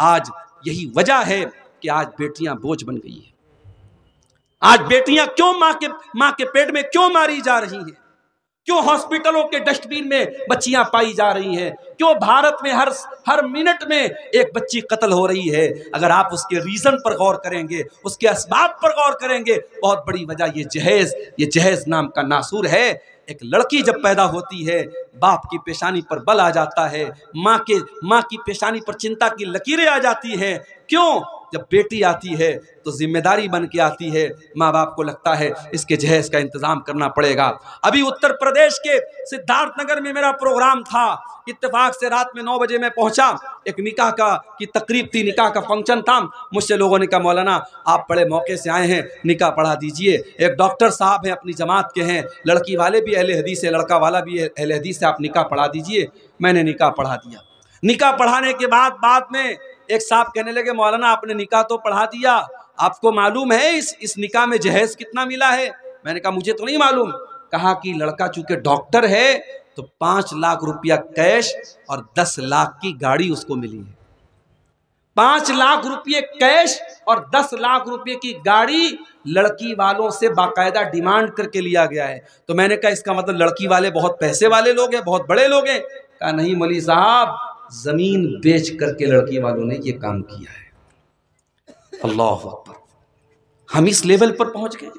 آج یہی وجہ ہے کہ آج بیٹیاں بوجھ بن گئی ہیں۔ آج بیٹیاں کیوں ماں کے پیٹ میں کیوں ماری جا رہی ہیں؟ کیوں ہاسپٹلوں کے ڈسٹ بین میں بچیاں پائی جا رہی ہیں؟ کیوں بھارت میں ہر منٹ میں ایک بچی قتل ہو رہی ہے؟ اگر آپ اس کے ریزن پر غور کریں گے، اس کے اسباب پر غور کریں گے، بہت بڑی وجہ یہ جہیز نام کا ناسور ہے۔ ایک لڑکی جب پیدا ہوتی ہے، باپ کی پیشانی پر بل آ جاتا ہے، ماں کی پیشانی پر چنتا کی لکیریں آ جاتی ہیں۔ کیوں؟ جب بیٹی آتی ہے تو ذمہ داری بن کے آتی ہے، ماں باپ کو لگتا ہے اس کے جہیز کا انتظام کرنا پڑے گا۔ ابھی اتر پردیش کے سدھارتھ نگر میں میرا پروگرام تھا، اتفاق سے رات میں 9 بجے میں پہنچا، ایک نکاح کی تقریب تھی، نکاح کا فنکشن تھا۔ مجھ سے لوگوں نے کہا مولانا آپ بڑے موقع سے آئے ہیں، نکاح پڑھا دیجئے۔ ایک ڈاکٹر صاحب ہیں، اپنی جماعت کے ہیں، لڑکی والے بھی اہل حدیث ہے، لڑکا والا بھی اہل حدیث ہے، آپ نکاح پڑھا دیجئے۔ میں نے نکاح پڑھا دیا۔ نکاح پڑھانے کے بعد میں ایک صاحب کہنے لگے مولانا آپ نے نکاح تو پڑھا دیا، آپ کو معلوم ہے اس نکاح میں جہیز کتنا ملا ہے؟ میں نے کہا مجھے تو نہیں معلوم۔ کہا کہ لڑکا چونکہ ڈاکٹر ہے تو 5 لاکھ روپیہ کیش اور 10 لاکھ کی گاڑی اس کو ملی ہے۔ 5 لاکھ روپے کیش اور 10 لاکھ روپے کی گاڑی لڑکی والوں سے باقاعدہ ڈیمانڈ کر کے لیا گیا ہے۔ تو میں نے کہا اس کا مطلب لڑکی والے بہت پیسے والے لوگ ہیں، بہت بڑے لوگ ہیں؟ کہا نہیں مولوی صاحب، زمین بیچ کر کے لڑکی والوں نے یہ کام کیا ہے۔ اللہ اکبر، ہم اس لیول پر پہنچ گئے۔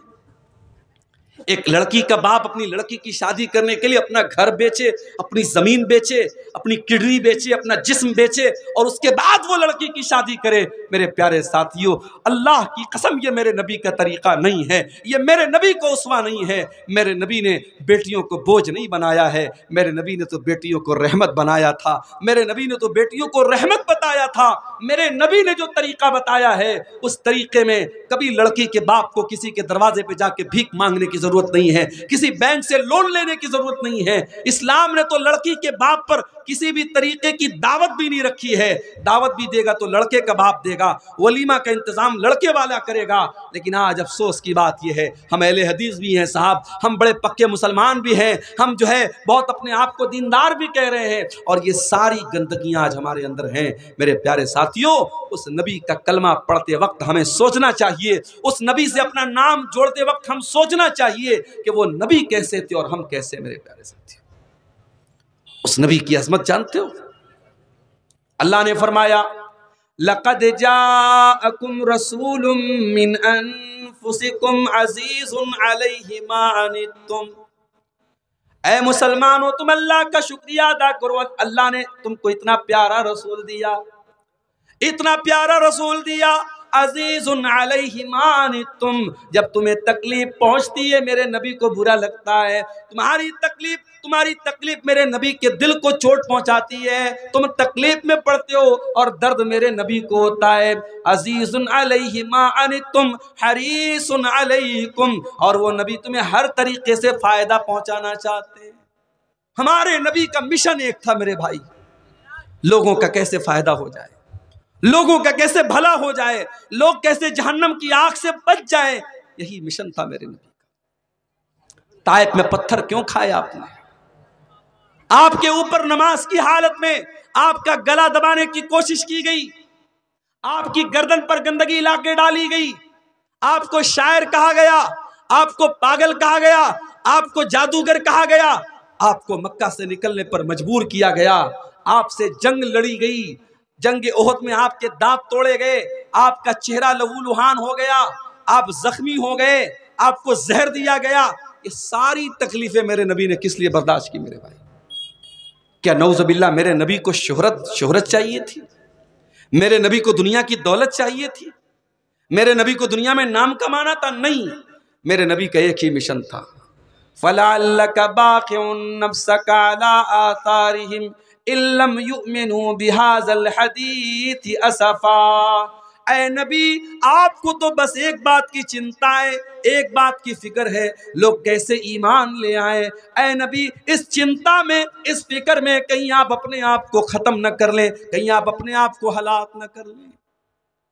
ایک لڑکی کا باپ اپنی لڑکی کی شادی کرنے کے لیے اپنا گھر بیچے، اپنی زمین بیچے، اپنی کڈنی بیچے، اپنا جسم بیچے، اور اس کے بعد وہ لڑکی کی شادی کرے۔ میرے پیارے ساتھیوں، اللہ کی قسم یہ میرے نبی کا طریقہ نہیں ہے، یہ میرے نبی کو اسوہ نہیں ہے۔ میرے نبی نے بیٹیوں کو بوجھ نہیں بنایا ہے، میرے نبی نے تو بیٹیوں کو رحمت بنایا تھا، میرے نبی نے تو بیٹیوں کو رحمت بتایا تھا۔ میرے نبی نے جو طریقہ بتایا ہے اس طریقے میں کبھی لڑکی کے باپ کو کسی کے دروازے پہ جا کے بھیک مانگنے کی ضرورت نہیں ہے، کسی بینک سے لون لینے کی ضرورت نہیں ہے۔ اسلام نے تو لڑکی کے باپ پر کسی بھی طریقے کی دعوت بھی نہیں رکھی ہے۔ دعوت بھی دے گا تو لڑکے کا باپ دے گا، ولیمہ کا انتظام لڑکے والا کرے گا۔ لیکن آج افسوس کی بات یہ ہے، ہم اہل حدیث بھی ہیں صاحب، ہم بڑے پکے مسلمان بھی ہیں، ہم جو ہے بہت اپنے آپ کو دیندار بھی کہہ رہے ہیں، اور یہ ساری گندگیاں آج ہمارے اندر ہیں۔ میرے پیارے ساتھیوں، اس نبی کا کلمہ پڑھتے وقت ہمیں سوچنا چاہیے، اس نبی سے اپنا نام جوڑتے وقت ہم سوچنا چاہیے کہ وہ نبی کیسے تھے اور ہم کیسے۔ میرے پیارے ساتھیوں، اس نبی کی عظمت جانتے ہو؟ اللہ نے فرمایا لَقَدْ جَاءَكُمْ رَسُولٌ مِّنْ أَنفُسِكُمْ عَزِيزٌ عَلَيْهِ مَا عَنِتُّمْ۔ اے مسلمانوں، تم اللہ کا شکریہ ادا کرو، اللہ نے تم کو اتنا پیارا رسول دیا، اتنا پیارا رسول دیا۔ عزیز علیہ ما عنتم، جب تمہیں تکلیف پہنچتی ہے میرے نبی کو برا لگتا ہے، تمہاری تکلیف میرے نبی کے دل کو چوٹ پہنچاتی ہے، تم تکلیف میں پڑتے ہو اور درد میرے نبی کو ہوتا ہے۔ عزیز علیہ ما عنتم حریص علیکم، اور وہ نبی تمہیں ہر طریقے سے فائدہ پہنچانا چاہتے ہیں۔ ہمارے نبی کا مشن ایک تھا میرے بھائی، لوگوں کا کیسے فائدہ ہو جائے، لوگوں کا کیسے بھلا ہو جائے، لوگ کیسے جہنم کی آگ سے بچ جائے، یہی مشن تھا میرے نبی کا۔ طائف میں پتھر کیوں کھائے آپ نے؟ آپ کے اوپر نماز کی حالت میں آپ کا گلا دبانے کی کوشش کی گئی، آپ کی گردن پر گندگی لا کے ڈالی گئی، آپ کو شاعر کہا گیا، آپ کو پاگل کہا گیا، آپ کو جادوگر کہا گیا، آپ کو مکہ سے نکلنے پر مجبور کیا گیا، آپ سے جنگ لڑی گئی، جنگ احد میں آپ کے دانت توڑے گئے، آپ کا چہرہ لہو لہان ہو گیا، آپ زخمی ہو گئے، آپ کو زہر دیا گیا، یہ ساری تکلیفیں میرے نبی نے کس لیے برداشت کی میرے بھائی؟ کیا نعوذ باللہ میرے نبی کو شہرت چاہیے تھی؟ میرے نبی کو دنیا کی دولت چاہیے تھی؟ میرے نبی کو دنیا میں نام کمانا تھا؟ نہیں، میرے نبی کا ایک ہی مشن تھا، فَلَعَلَّكَ بَاخِعٌ نَفْسَكَ عَلَىٰ آثَارِهِمْ إِن لَّمْ يُؤْمِنُوا بِهَٰذَا الْحَدِيثِ أَسَفًا۔ اے نبی، آپ کو تو بس ایک بات کی چنتا ہے، ایک بات کی فکر ہے، لوگ کیسے ایمان لے آئیں۔ اے نبی، اس چنتا میں، اس فکر میں کہیں آپ اپنے آپ کو ختم نہ کر لیں، کہیں آپ اپنے آپ کو ہلاک نہ کر لیں۔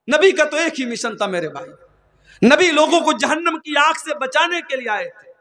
نبی کا تو ایک ہی مشن تھا میرے بھائی، نبی لوگوں کو جہنم کی آگ سے بچانے کے لیے آئے تھے،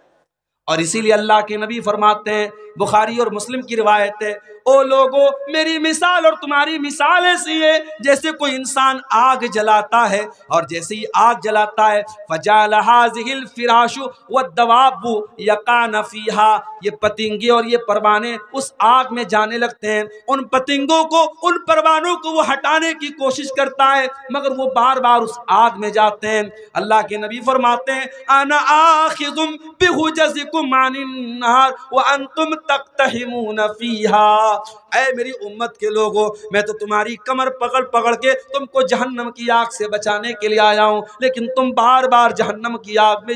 اور اسی لیے اللہ کے نبی فرماتے ہیں، بخاری اور مسلم کی روایت ہے، او لوگو، میری مثال اور تمہاری مثال ایسی ہے جیسے کوئی انسان آگ جلاتا ہے، اور جیسے ہی آگ جلاتا ہے فَجَعَلَ هَٰذِهِ الْفِرَاشُ وَالدَّوَابُ يَقَعْنَ فِيهَا، یہ پتنگے اور یہ پروانے اس آگ میں جانے لگتے ہیں، ان پتنگوں کو، ان پروانوں کو وہ ہٹانے کی کوشش کرتا ہے، مگر وہ بار بار اس آگ میں جاتے ہیں۔ اللہ کے نبی فرماتے ہیں، أَنَا آخِذٌ بِحُجَزِكُمْ عَنِ النَّارِ وَأَنْتُمْ تَقْتَحِمُونَ فِيهَا۔ اے میری امت کے لوگوں، میں تو تمہاری کمر پکڑ پکڑ کے تم کو جہنم کی آگ سے بچانے کے لیے آیا ہوں، لیکن تم بار بار جہنم کی آگ میں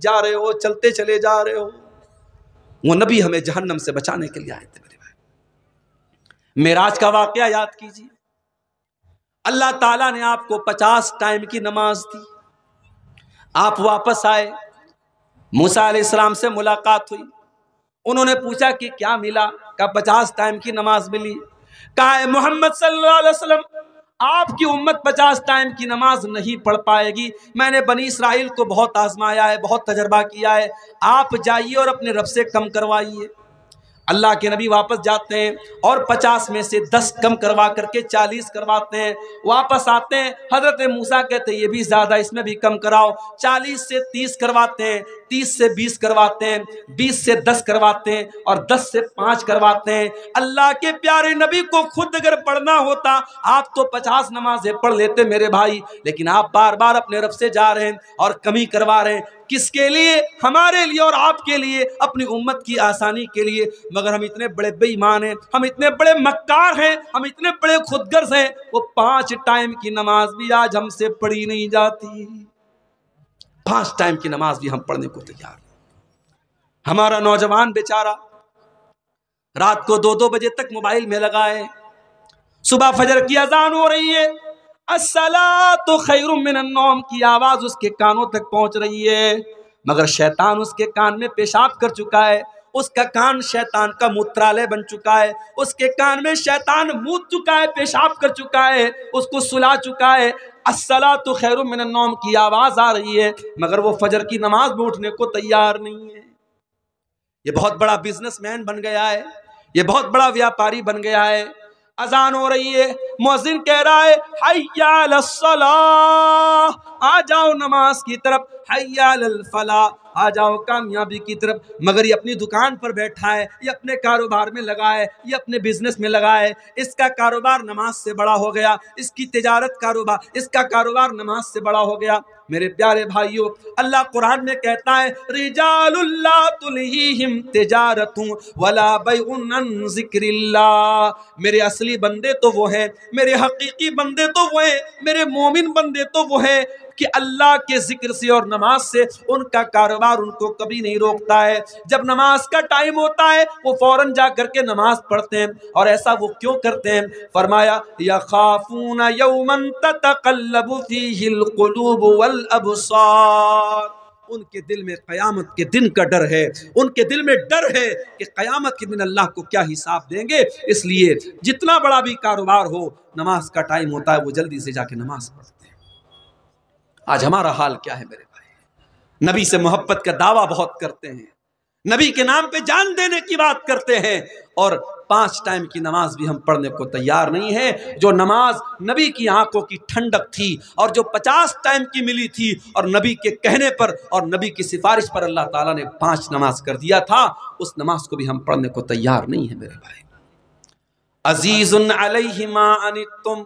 جا رہے ہو، چلتے چلے جا رہے ہو۔ وہ نبی ہمیں جہنم سے بچانے کے لیے آئے تھے میرے بھائی۔ معراج کا واقعہ یاد کیجیے، اللہ تعالیٰ نے آپ کو 50 ٹائم کی نماز دی، آپ واپس آئے، موسیٰ علیہ السلام سے ملاقات ہوئی، انہوں نے پوچھا کہ کیا ملا؟ کہا 50 ٹائم کی نماز ملی۔ کہا اے محمد صلی اللہ علیہ وسلم، آپ کی امت 50 ٹائم کی نماز نہیں پڑھ پائے گی، میں نے بنی اسرائیل کو بہت آزمایا ہے، بہت تجربہ کیا ہے، آپ جائیے اور اپنے رب سے کم کروائیے۔ اللہ کے نبی واپس جاتے ہیں اور 50 میں سے 10 کم کروا کر کے 40 کرواتے ہیں، واپس آتے ہیں، حضرت موسیٰ کہتے ہیں یہ بھی زیادہ، اس میں بھی کم کراؤ، 40 سے 30 کرواتے ہیں، 30 سے 20 کرواتے ہیں، 20 سے 10 کرواتے ہیں، اور 10 سے 5 کرواتے ہیں۔ اللہ کے پیارے نبی کو خود اگر پڑھنا ہوتا آپ تو 50 نمازیں پڑھ لیتے میرے بھائی، لیکن آپ بار بار اپنے رب سے جا رہے ہیں اور کمی کروا رہے ہیں، کس کے لیے؟ ہمارے لیے اور آپ کے لیے، اپنی امت کی آسانی کے لیے۔ مگر ہم اتنے بڑے بے ایمان ہیں، ہم اتنے بڑے مکار ہیں، ہم اتنے بڑے خود غرض ہیں، وہ 5 ٹائم کی نماز بھی آج ہم سے پڑھی نہیں جاتی، 5 ٹائم کی نماز بھی ہم پڑھنے کو تیار۔ ہمارا نوجوان بیچارہ رات کو 2-2 بجے تک موبائل میں لگائے، صبح فجر کی اذان ہو رہی ہے، الصلاۃ خیر من النوم کی آواز اس کے کانوں تک پہنچ رہی ہے، مگر شیطان اس کے کان میں پیشاب کر چکا ہے، اس کا کان شیطان کا موترالے بن چکا ہے، اس کے کان میں شیطان موت چکا ہے، پیشاب کر چکا ہے، اس کو سلا چکا ہے۔ الصلاۃ خیر من النوم کی آواز آ رہی ہے، مگر وہ فجر کی نماز میں اٹھنے کو تیار نہیں ہے۔ یہ بہت بڑا بزنس مین بن گیا ہے، یہ بہت بڑا ویاپاری بن گیا ہے۔ اذان ہو رہی ہے، مؤذن کہہ رہا ہے حی علی الصلاۃ، آ جاؤ نماز کی طرف، حی علی الفلاح، آ جاؤ کامیابی کی طرف، مگر یہ اپنی دکان پر بیٹھا ہے، یہ اپنے کاروبار میں لگا ہے، یہ اپنے بزنس میں لگا ہے، اس کا کاروبار نماز سے بڑا ہو گیا، اس کی تجارت کاروبار، اس کا کاروبار نماز سے بڑا ہو گیا۔ میرے پیارے بھائیوں، اللہ قرآن میں کہتا ہے رجال لا تلہیہم تجارت ولا بیع عن ذکر اللہ، میرے اصلی بندے تو وہ ہیں، میرے حقیقی بندے تو وہ ہیں، میرے مومن بندے تو وہ ہیں کہ اللہ کے ذکر سے اور نماز سے ان کا کاروبار ان کو کبھی نہیں روکتا ہے۔ جب نماز کا ٹائم ہوتا ہے وہ فوراً جا کر کے نماز پڑھتے ہیں، اور ایسا وہ کیوں کرتے ہیں؟ فرمایا یخافون یوما تتقلب فیہ القلوب والابصار، ان کے دل میں قیامت کے دن کا ڈر ہے، ان کے دل میں ڈر ہے کہ قیامت کے دن اللہ کو کیا حساب دیں گے، اس لیے جتنا بڑا بھی کاروبار ہو، نماز کا ٹائم ہوتا ہے وہ جلدی سے جا کے نماز پڑھتے ہیں۔ آج ہمارا حال کیا ہے میرے بھائی؟ نبی سے محبت کا دعویٰ بہت کرتے ہیں، نبی کے نام پہ جان دینے کی بات کرتے ہیں، اور 5 ٹائم کی نماز بھی ہم پڑھنے کو تیار نہیں ہیں۔ جو نماز نبی کی آنکھوں کی ٹھنڈک تھی اور جو 50 ٹائم کی ملی تھی اور نبی کے کہنے پر اور نبی کی سفارش پر اللہ تعالیٰ نے 5 نماز کر دیا تھا، اس نماز کو بھی ہم پڑھنے کو تیار نہیں ہیں میرے بھائی۔ عزیز علیہ ما عنتم،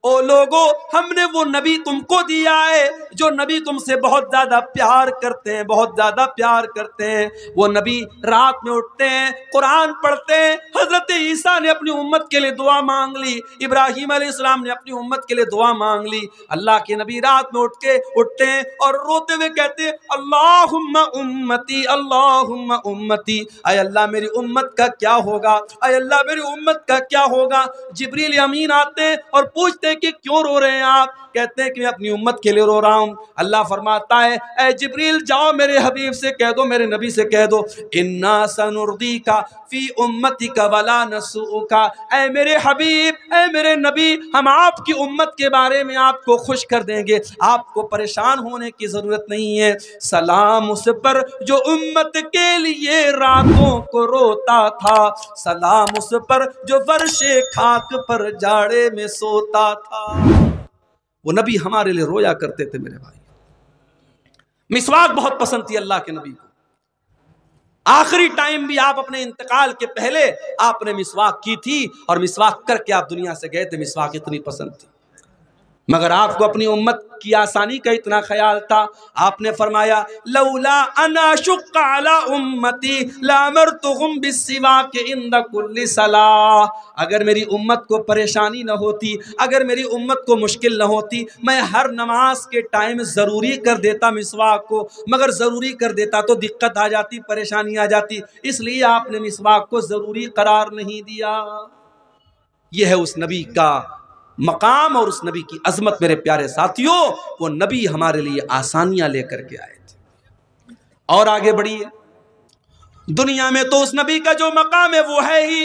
او لوگو ہم نے وہ نبی تم کو دیا ہے جو نبی تم سے بہت زیادہ پیار کرتے ہیں، بہت زیادہ پیار کرتے ہیں۔ وہ نبی رات میں اٹھتے ہیں، قرآن پڑھتے ہیں۔ حضرت عیسیٰ نے اپنی امت کے لیے دعا مانگ لی، ابراہیم علیہ السلام نے اپنی امت کے لیے دعا مانگ لی۔ اللہ کے نبی رات میں اٹھتے ہیں اور روتے ہوئے کہتے ہیں اللہم امتی، اللہم امتی، اے اللہ میری امت کا کیا ہوگا، اے اللہ میری امت کا کیا ہوگا۔ جبریل امین آتے ہیں اور پوچھتے کہ کیوں رو رہے ہیں آپ؟ کہتے ہیں کہ میں اپنی امت کے لیے رو رہا ہوں۔ اللہ فرماتا ہے اے جبریل جاؤ میرے حبیب سے کہہ دو، میرے نبی سے کہہ دو انا سنردیک فی امتک ولا نسؤک، اے میرے حبیب، اے میرے نبی، ہم آپ کی امت کے بارے میں آپ کو خوش کر دیں گے، آپ کو پریشان ہونے کی ضرورت نہیں ہے۔ سلام اس پر جو امت کے لیے راتوں کو روتا تھا، سلام اس پر جو فرش خاک پر جاڑے میں سوتا تھا۔ وہ نبی ہمارے لیے رویا کرتے تھے میرے بھائی۔ مسواک بہت پسند تھی اللہ کے نبی کو۔ آخری ٹائم بھی آپ اپنے انتقال کے پہلے آپ نے مسواک کی تھی اور مسواک کر کے آپ دنیا سے گئے تھے، مسواک اتنی پسند تھی۔ مگر آپ کو اپنی امت کی آسانی کا اتنا خیال تھا، آپ نے فرمایا لولا انا اشق علی امتی لامرتهم بالسواک عند کل صلاۃ، اگر میری امت کو پریشانی نہ ہوتی، اگر میری امت کو مشکل نہ ہوتی، میں ہر نماز کے ٹائم ضروری کر دیتا مسواک کو، مگر ضروری کر دیتا تو دقت آ جاتی، پریشانی آ جاتی، اس لیے آپ نے مسواک کو ضروری قرار نہیں دیا۔ یہ ہے اس نبی کا مقام اور اس نبی کی عظمت میرے پیارے ساتھیوں۔ وہ نبی ہمارے لیے آسانیاں لے کر کے آئے تھے۔ اور آگے بڑھیے، دنیا میں تو اس نبی کا جو مقام ہے وہ ہے ہی،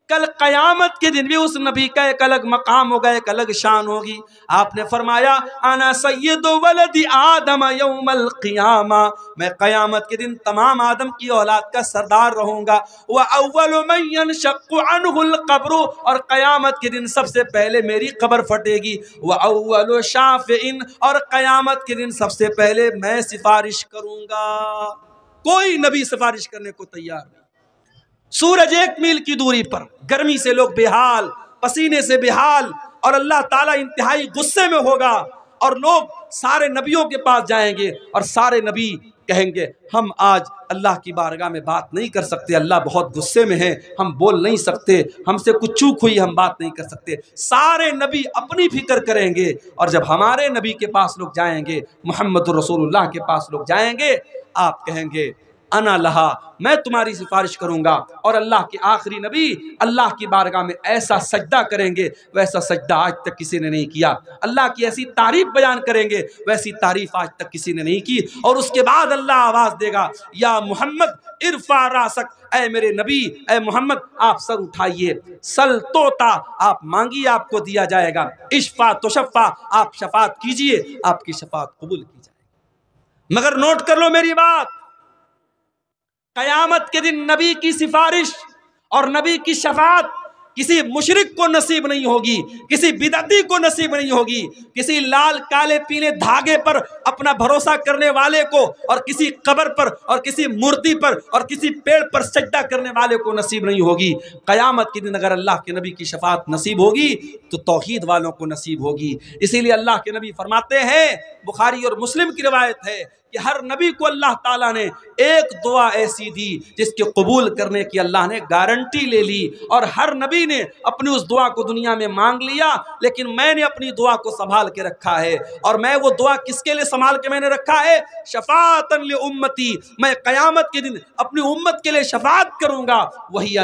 کل قیامت کے دن بھی اس نبی کا ایک الگ مقام ہوگا، ایک الگ شان ہوگی۔ آپ نے فرمایا انا سید ولد آدم یوم القیامہ، میں قیامت کے دن تمام آدم کی اولاد کا سردار رہوں گا۔ وَأَوَّلُ مَنْ يَنشَقُّ عَنْهُ الْقَبْرُ، اور قیامت کے دن سب سے پہلے میری قبر پھٹے گی۔ وَأَوَّلُ شَافِعٍ، اور قیامت کے دن سب سے پہلے میں سفارش کروں گا۔ کوئی نبی سفارش کرنے کو تیار نہیں۔ سورج 1 میل کی دوری پر گرمی سے لوگ بے حال، پسینے سے بے حال، اور اللہ تعالیٰ انتہائی غصے میں ہوگا اور لوگ سارے نبیوں کے پاس جائیں گے اور سارے نبی کہیں گے ہم آج اللہ کی بارگاہ میں بات نہیں کر سکتے، اللہ بہت غصے میں ہے، ہم بول نہیں سکتے، ہم سے کچھ چوک ہوئی، ہم بات نہیں کر سکتے۔ سارے نبی اپنی فکر کریں گے، اور جب ہمارے نبی کے پاس لوگ جائیں گے، محمد رسول اللہ کے پاس لوگ جائیں گے، آپ کہیں گے انا لہا، میں تمہاری سفارش کروں گا۔ اور اللہ کے آخری نبی اللہ کی بارگاہ میں ایسا سجدہ کریں گے ویسا سجدہ آج تک کسی نے نہیں کیا، اللہ کی ایسی تعریف بیان کریں گے ویسی تعریف آج تک کسی نے نہیں کی۔ اور اس کے بعد اللہ آواز دے گا یا محمد ارفع راسک، اے میرے نبی، اے محمد آپ سر اٹھائیے، سل توتا، آپ مانگیے آپ کو دیا جائے گا، اشفع تشفع، آپ شفاعت کیجئے آپ کی شفاعت قبول کی جائے گی۔ مگر نوٹ کر لو میری بات، قیامت کے دن نبی کی سفارش اور نبی کی شفاعت کسی مشرک کو نصیب نہیں ہوگی، کسی بدعتی کو نصیب نہیں ہوگی، کسی لال کالے پیلے دھاگے پر اپنا بھروسہ کرنے والے کو، اور کسی قبر پر اور کسی مورتی پر اور کسی پیڑ پر سجدہ کرنے والے کو نصیب نہیں ہوگی۔ قیامت کے دن اگر اللہ کے نبی کی شفاعت نصیب ہوگی تو توحید والوں کو نصیب ہوگی۔ اسی لیے اللہ کے نبی فرماتے ہیں، بخاری اور مسلم کی روایت ہے کہ ہر نبی کو اللہ تعالیٰ نے ایک دعا ایسی دی جس کے قبول کرنے کی اللہ نے گارنٹی لے لی، اور ہر نبی نے اپنی اس دعا کو دنیا میں مانگ لیا، لیکن میں نے اپنی دعا کو سنبھال کے رکھا ہے۔ اور میں وہ دعا کس کے لیے سنبھال کے میں نے رکھا ہے؟ شفاعتاً لامتی، میں قیامت کے دن اپنی امت کے لیے شفاعت کروں گا۔ وہی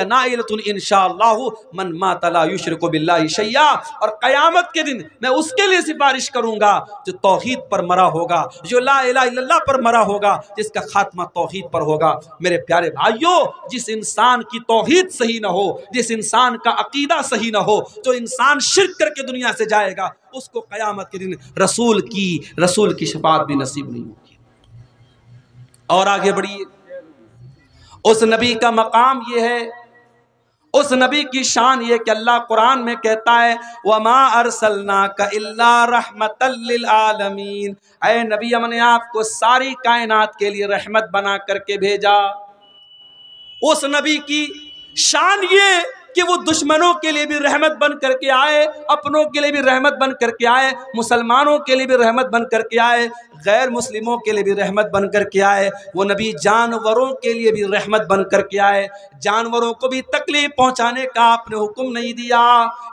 نائلۃ انشاءاللہ من مات لا یشرک باللہ شیئا، اور قیامت کے دن میں اس کے لیے سفارش کروں گا جو توحید پر مرا ہوگا، جو لا الہ الا اللہ پر مرا ہوگا، جس کا خاتمہ توحید پر ہوگا۔ میرے پیارے بھائیوں، جس انسان کی توحید صحیح نہ ہو، جس انسان کا عقیدہ صحیح نہ ہو، جو انسان شرک کر کے دنیا سے جائے گا، اس کو قیامت کے دن رسول کی شفاعت بھی نصیب نہیں ہوگی۔ اور آگے بڑھیے، اس نبی کا مقام یہ ہے اس نبی کی شان یہ کہ اللہ قرآن میں کہتا ہے وَمَا أَرْسَلْنَاكَ إِلَّا رَحْمَةً لِّلْعَالَمِينَ، اے نبی ہم نے آپ کو ساری کائنات کے لیے رحمت بنا کر کے بھیجا۔ اس نبی کی شان یہ کہ وہ دشمنوں کے لیے بھی رحمت بن کر کے آئے، اپنوں کے لیے بھی رحمت بن کر کے آئے، مسلمانوں کے لیے بھی رحمت بن کر کے آئے، غیر مسلموں کے لیے بھی رحمت بن کر کے آئے۔ وہ نبی جانوروں کے لیے بھی رحمت بن کر کے آئے، جانوروں کو بھی تکلیف پہنچانے کا آپ نے حکم نہیں دیا۔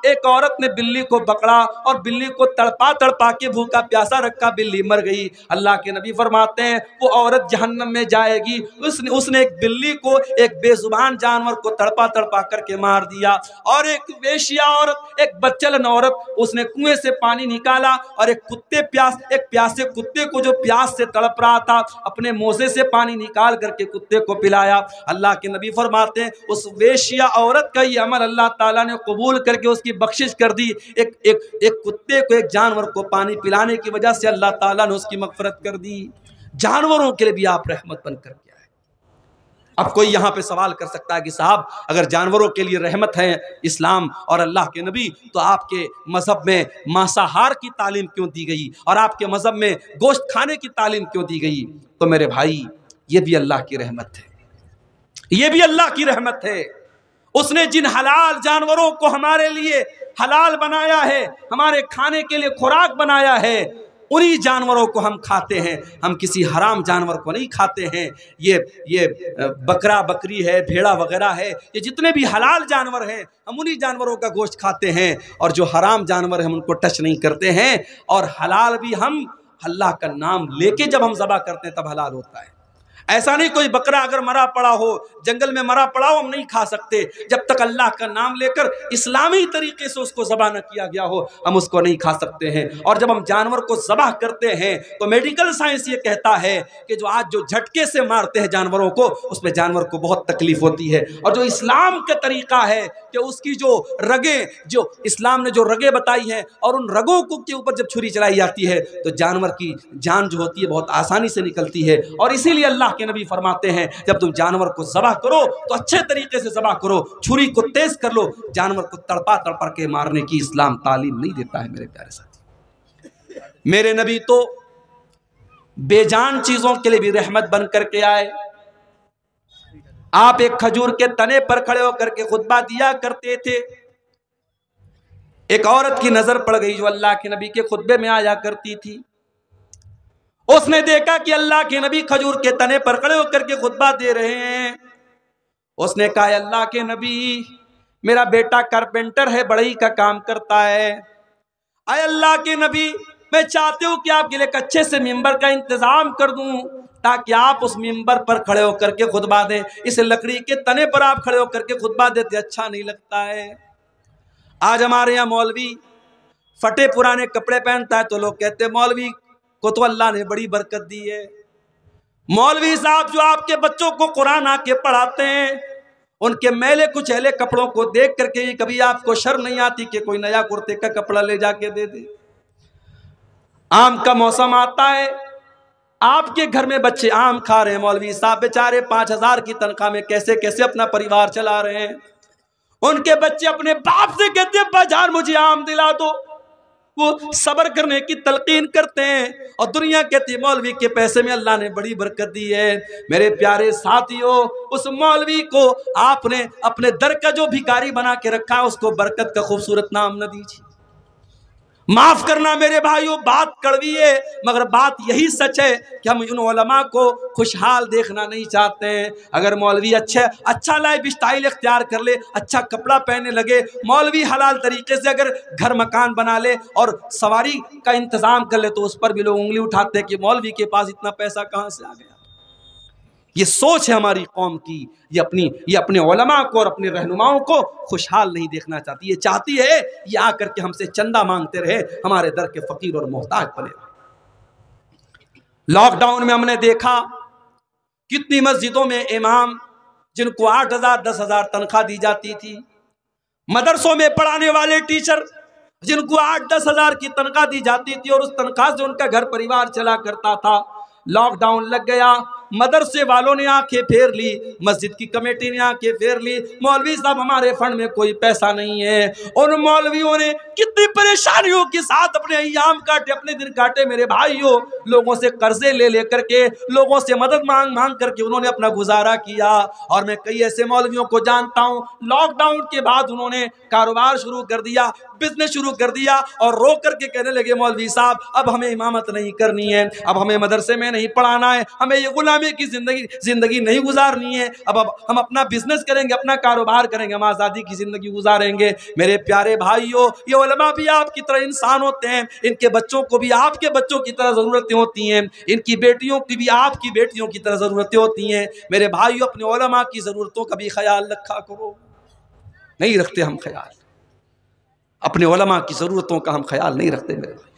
ایک عورت نے بلی کو پکڑا اور بلی کو تڑپا تڑپا کے بھوکا پیاسا رکھا، بلی مر گئی۔ اللہ کے نبی فرماتے ہیں وہ عورت جہنم میں جائے گی، اس نے ایک بلی کو، ایک بے زبان جانور کو تڑپا تڑپا کر کے مار دیا۔ اور ایک ویشیا عورت، ایک بچلن عورت، اس نے کنویں سے پانی نکالا اور ایک پیاسے کتے کو جو پیاس سے تڑپ رہا تھا اپنے موزے سے پانی نکال کر کے کتے کو پلایا۔ اللہ کے نبی فرماتے ہیں اس ویشیا عورت کا یہ عمل اللہ تعالیٰ نے قبول کر کے اس کی بخشش کر دی۔ ایک کتے کو، ایک جانور کو پانی پلانے کی وجہ سے اللہ تعالیٰ نے اس کی مغفرت کر دی۔ جانوروں کے لیے بھی آپ رحمت بن کر کے آئے۔ اب کوئی یہاں پہ سوال کر سکتا ہے کہ صاحب اگر جانوروں کے لیے رحمت ہے اسلام اور اللہ کے نبی، تو آپ کے مذہب میں مانساہار کی تعلیم کیوں دی گئی اور آپ کے مذہب میں گوشت کھانے کی تعلیم کیوں دی گئی؟ تو میرے بھائی یہ بھی اللہ کی رحمت ہے، یہ بھی اللہ کی رحمت ہے۔ اس نے جن حلال جانوروں کو ہمارے لیے حلال بنایا ہے، ہمارے کھانے کے لیے خوراک بنایا ہے، انہی جانوروں کو ہم کھاتے ہیں، ہم کسی حرام جانور کو نہیں کھاتے ہیں۔ یہ بکرا بکری ہے، بھیڑا وغیرہ ہے، یہ جتنے بھی حلال جانور ہیں ہم انہی جانوروں کا گوشت کھاتے ہیں، اور جو حرام جانور ہیں ہم ان کو ٹچ نہیں کرتے ہیں۔ اور حلال بھی ہم اللہ کا نام لے کے جب ہم ذبح کرتے ہیں تب حلال ہوتا ہے۔ ایسا نہیں کوئی بکرا اگر مرا پڑا ہو، جنگل میں مرا پڑا ہو، ہم نہیں کھا سکتے جب تک اللہ کا نام لے کر اسلامی طریقے سے اس کو ذبح نہ کیا گیا ہو، ہم اس کو نہیں کھا سکتے ہیں۔ اور جب ہم جانور کو ذبح کرتے ہیں تو میڈیکل سائنس یہ کہتا ہے کہ جو جھٹکے سے مارتے ہیں جانوروں کو، اس میں جانور کو بہت تکلیف ہوتی ہے۔ اور جو اسلام کا طریقہ ہے کہ اس کی جو رگیں، جو اسلام نے جو رگیں بتائی ہیں، اور ان رگوں کے اوپر جب چھری چلائی جاتی ہے تو جانور کی جان جو ہوتی ہے بہت آسانی سے نکلتی ہے۔ اور اسی لیے اللہ کے نبی فرماتے ہیں جب تم جانور کو ذبح کرو تو اچھے طریقے سے ذبح کرو، چھری کو تیز کر لو، جانور کو تڑپا تڑپا کے مارنے کی اسلام تعلیم نہیں دیتا ہے۔ میرے پیارے ساتھی، میرے نبی تو بے جان چیزوں کے لیے بھی رحمت بن کر کے آئے۔ آپ ایک کھجور کے تنے پر کھڑے ہو کر کے خطبہ دیا کرتے تھے۔ ایک عورت کی نظر پڑ گئی جو اللہ کے نبی کے خطبے میں آیا کرتی تھی۔ اس نے دیکھا کہ اللہ کے نبی کھجور کے تنے پر کھڑے ہو کر کے خطبہ دے رہے ہیں۔ اس نے کہا اللہ کے نبی میرا بیٹا کارپینٹر ہے، بڑھئی کا کام کرتا ہے، اے اللہ کے نبی میں چاہتی ہوں کہ آپ کے لیے ایک اچھے سے ممبر کا انتظام کر دوں تاکہ آپ اس ممبر پر کھڑے ہو کر کے خطبہ دیں۔ اس لکڑی کے تنے پر آپ کھڑے ہو کر کے خطبہ دیتے اچھا نہیں لگتا ہے۔ آج ہمارے یہاں مولوی پھٹے پرانے کپڑے پہنتا ہے تو لوگ کہتے ہیں مولوی کو تو اللہ نے بڑی برکت دی ہے۔ مولوی صاحب جو آپ کے بچوں کو قرآن آ کے پڑھاتے ہیں، ان کے میلے کچیلے کپڑوں کو دیکھ کر کے کبھی آپ کو شرم نہیں آتی کہ کوئی نیا کرتے کا کپڑا لے جا کے دے دے؟ آم کا موسم آتا ہے، آپ کے گھر میں بچے آم کھا رہے ہیں، مولوی صاحب بیچارے 5,000 کی تنخواہ میں کیسے کیسے اپنا پریوار چلا رہے ہیں۔ ان کے بچے اپنے باپ سے کہتے ہیں ابا جان مجھے آم دلا دو، وہ صبر کرنے کی تلقین کرتے ہیں، اور دنیا کہتی ہے مولوی کے پیسے میں اللہ نے بڑی برکت دی ہے۔ میرے پیارے ساتھیوں، اس مولوی کو آپ نے اپنے در کا جو بھکاری بنا کے رکھا ہے اس کو برکت کا خوبصورت نام نہ دیجیے۔ معاف کرنا میرے بھائیوں، بات کڑوی ہے مگر بات یہی سچ ہے کہ ہم ان علماء کو خوشحال دیکھنا نہیں چاہتے ہیں۔ اگر مولوی اچھا لائف اسٹائل اختیار کر لے، اچھا کپڑا پہننے لگے، مولوی حلال طریقے سے اگر گھر مکان بنا لے اور سواری کا انتظام کر لے تو اس پر بھی لوگ انگلی اٹھاتے ہیں کہ مولوی کے پاس اتنا پیسہ کہاں سے آ گیا۔ یہ سوچ ہے ہماری قوم کی، یہ اپنے علماء کو اور اپنے رہنماؤں کو خوشحال نہیں دیکھنا چاہتی، یہ چاہتی ہے یہ آ کر کے ہم سے چندہ مانگتے رہے، ہمارے در کے فقیر اور محتاج بنے رہے۔ لاک ڈاؤن میں ہم نے دیکھا کتنی مسجدوں میں امام جن کو 8,000 10,000 تنخواہ دی جاتی تھی، مدرسوں میں پڑھانے والے ٹیچر جن کو 8-10 ہزار کی تنخواہ دی جاتی تھی اور اس تنخواہ سے ان کا گھر پریوار چلا کرتا تھا، لاک ڈاؤن لگ گیا، مدرسے والوں نے آنکھیں پھیر لی، مسجد کی کمیٹی نے آنکھیں پھیر لی، مولوی صاحب ہمارے فنڈ میں کوئی پیسہ نہیں ہے۔ ان مولویوں نے کتنی پریشانیوں کے ساتھ اپنے ایام کاٹے، اپنے دن کاٹے میرے بھائیوں، لوگوں سے قرضے لے لے کر کے، لوگوں سے مدد مانگ مانگ کر کے انہوں نے اپنا گزارا کیا۔ اور میں کئی ایسے مولویوں کو جانتا ہوں، لاک ڈاؤن کے بعد انہوں نے کاروبار شروع کر دیا، بزنس شروع کر دیا، اور رو کر کے کہنے لگے مولوی صاحب اب ہمیں امامت نہیں کرنی ہے، اب ہمیں مدرسے میں نہیں پڑھانا ہے، ہمیں یہ غلامی کی زندگی نہیں گزارنی ہے، اب ہم اپنا بزنس کریں گے، اپنا کاروبار کریں گے، ہم آزادی کی زندگی گزاریں گے۔ میرے پیارے بھائیوں، یہ علماء بھی آپ کی طرح انسان ہوتے ہیں، ان کے بچوں کو بھی آپ کے بچوں کی طرح ضرورتیں ہوتی ہیں، ان کی بیٹیوں کی بھی آپ کی بیٹیوں کی طرح ضرورتیں ہوتی ہیں۔ میرے بھائیوں، اپنے علماء کی ضرورتوں کا بھی خیال رکھا کرو۔ نہیں رکھتے ہم خیال، اپنے علماء کی ضرورتوں کا ہم خیال نہیں رکھتے میرے بھائی۔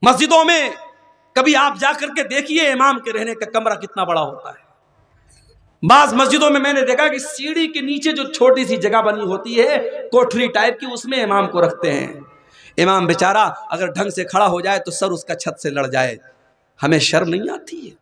مسجدوں میں کبھی آپ جا کر کے دیکھیے امام کے رہنے کا کمرہ کتنا بڑا ہوتا ہے۔ بعض مسجدوں میں نے دیکھا کہ سیڑھی کے نیچے جو چھوٹی سی جگہ بنی ہوتی ہے کوٹھری ٹائپ کی، اس میں امام کو رکھتے ہیں۔ امام بیچارہ اگر ڈھنگ سے کھڑا ہو جائے تو سر اس کا چھت سے لڑ جائے۔ ہمیں شرم نہیں آتی ہے؟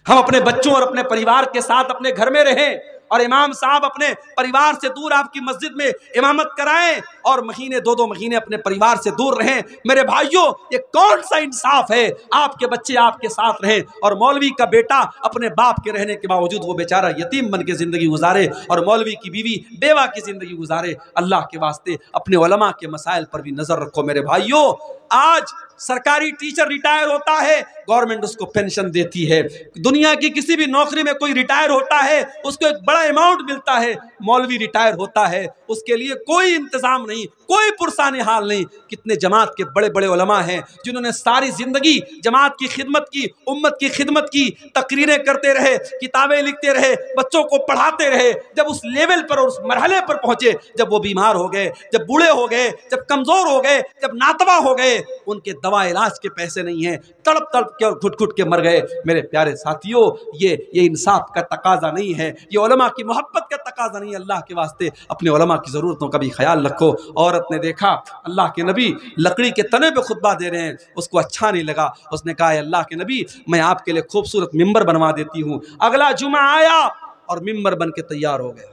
ہم اپنے بچوں اور اپنے پریوار کے ساتھ اپنے گھر میں رہیں، اور امام صاحب اپنے پریوار سے دور آپ کی مسجد میں امامت کرائیں، اور مہینے دو مہینے اپنے پریوار سے دور رہیں۔ میرے بھائیوں، یہ کون سا انصاف ہے؟ آپ کے بچے آپ کے ساتھ رہیں اور مولوی کا بیٹا اپنے باپ کے رہنے کے باوجود وہ بیچارہ یتیم بن کے زندگی گزارے، اور مولوی کی بیوی بیوہ کی زندگی گزارے۔ اللہ کے واسطے اپنے علماء کے مسائل پر بھی نظر رکھو میرے بھائیوں۔ آج سرکاری ٹیچر ریٹائر ہوتا ہے، گورنمنٹ اس کو پینشن دیتی ہے۔ دنیا کی کسی بھی نوکری میں کوئی ریٹائر ہوتا ہے، اس کو ایک بڑا اماؤنٹ ملتا ہے۔ مولوی ریٹائر ہوتا ہے، اس کے لیے کوئی انتظام نہیں، کوئی پرسان حال نہیں۔ کتنے جماعت کے بڑے بڑے علماء ہیں جنہوں نے ساری زندگی جماعت کی خدمت کی، امت کی خدمت کی، تقریریں کرتے رہے، کتابیں لکھتے رہے، بچوں کو پڑھاتے رہے۔ جب اس لیول پر اور اس مرحلے پر پہنچے، جب وہ بیمار ہو گئے، جب بوڑھے ہو گئے، جب کمزور ہو گئے، جب ناتواں ہو گئے، ان کے دوا علاج کے پیسے نہیں ہیں، تڑپ تڑپ کے اور گھٹ گھٹ کے مر گئے۔ میرے پیارے ساتھیوں، یہ انصاف کا تقاضا نہیں ہے، یہ علماء کی محبت کا تقاضا نہیں ہے۔ اللہ کے واسطے اپنے علماء کی ضرورتوں کا بھی خیال رکھو۔ عورت نے دیکھا اللہ کے نبی لکڑی کے تنے پہ خطبہ دے رہے ہیں، اس کو اچھا نہیں لگا، اس نے کہا اے اللہ کے نبی، میں آپ کے لیے خوبصورت ممبر بنوا دیتی ہوں۔ اگلا جمعہ آیا اور ممبر بن کے تیار ہو گیا۔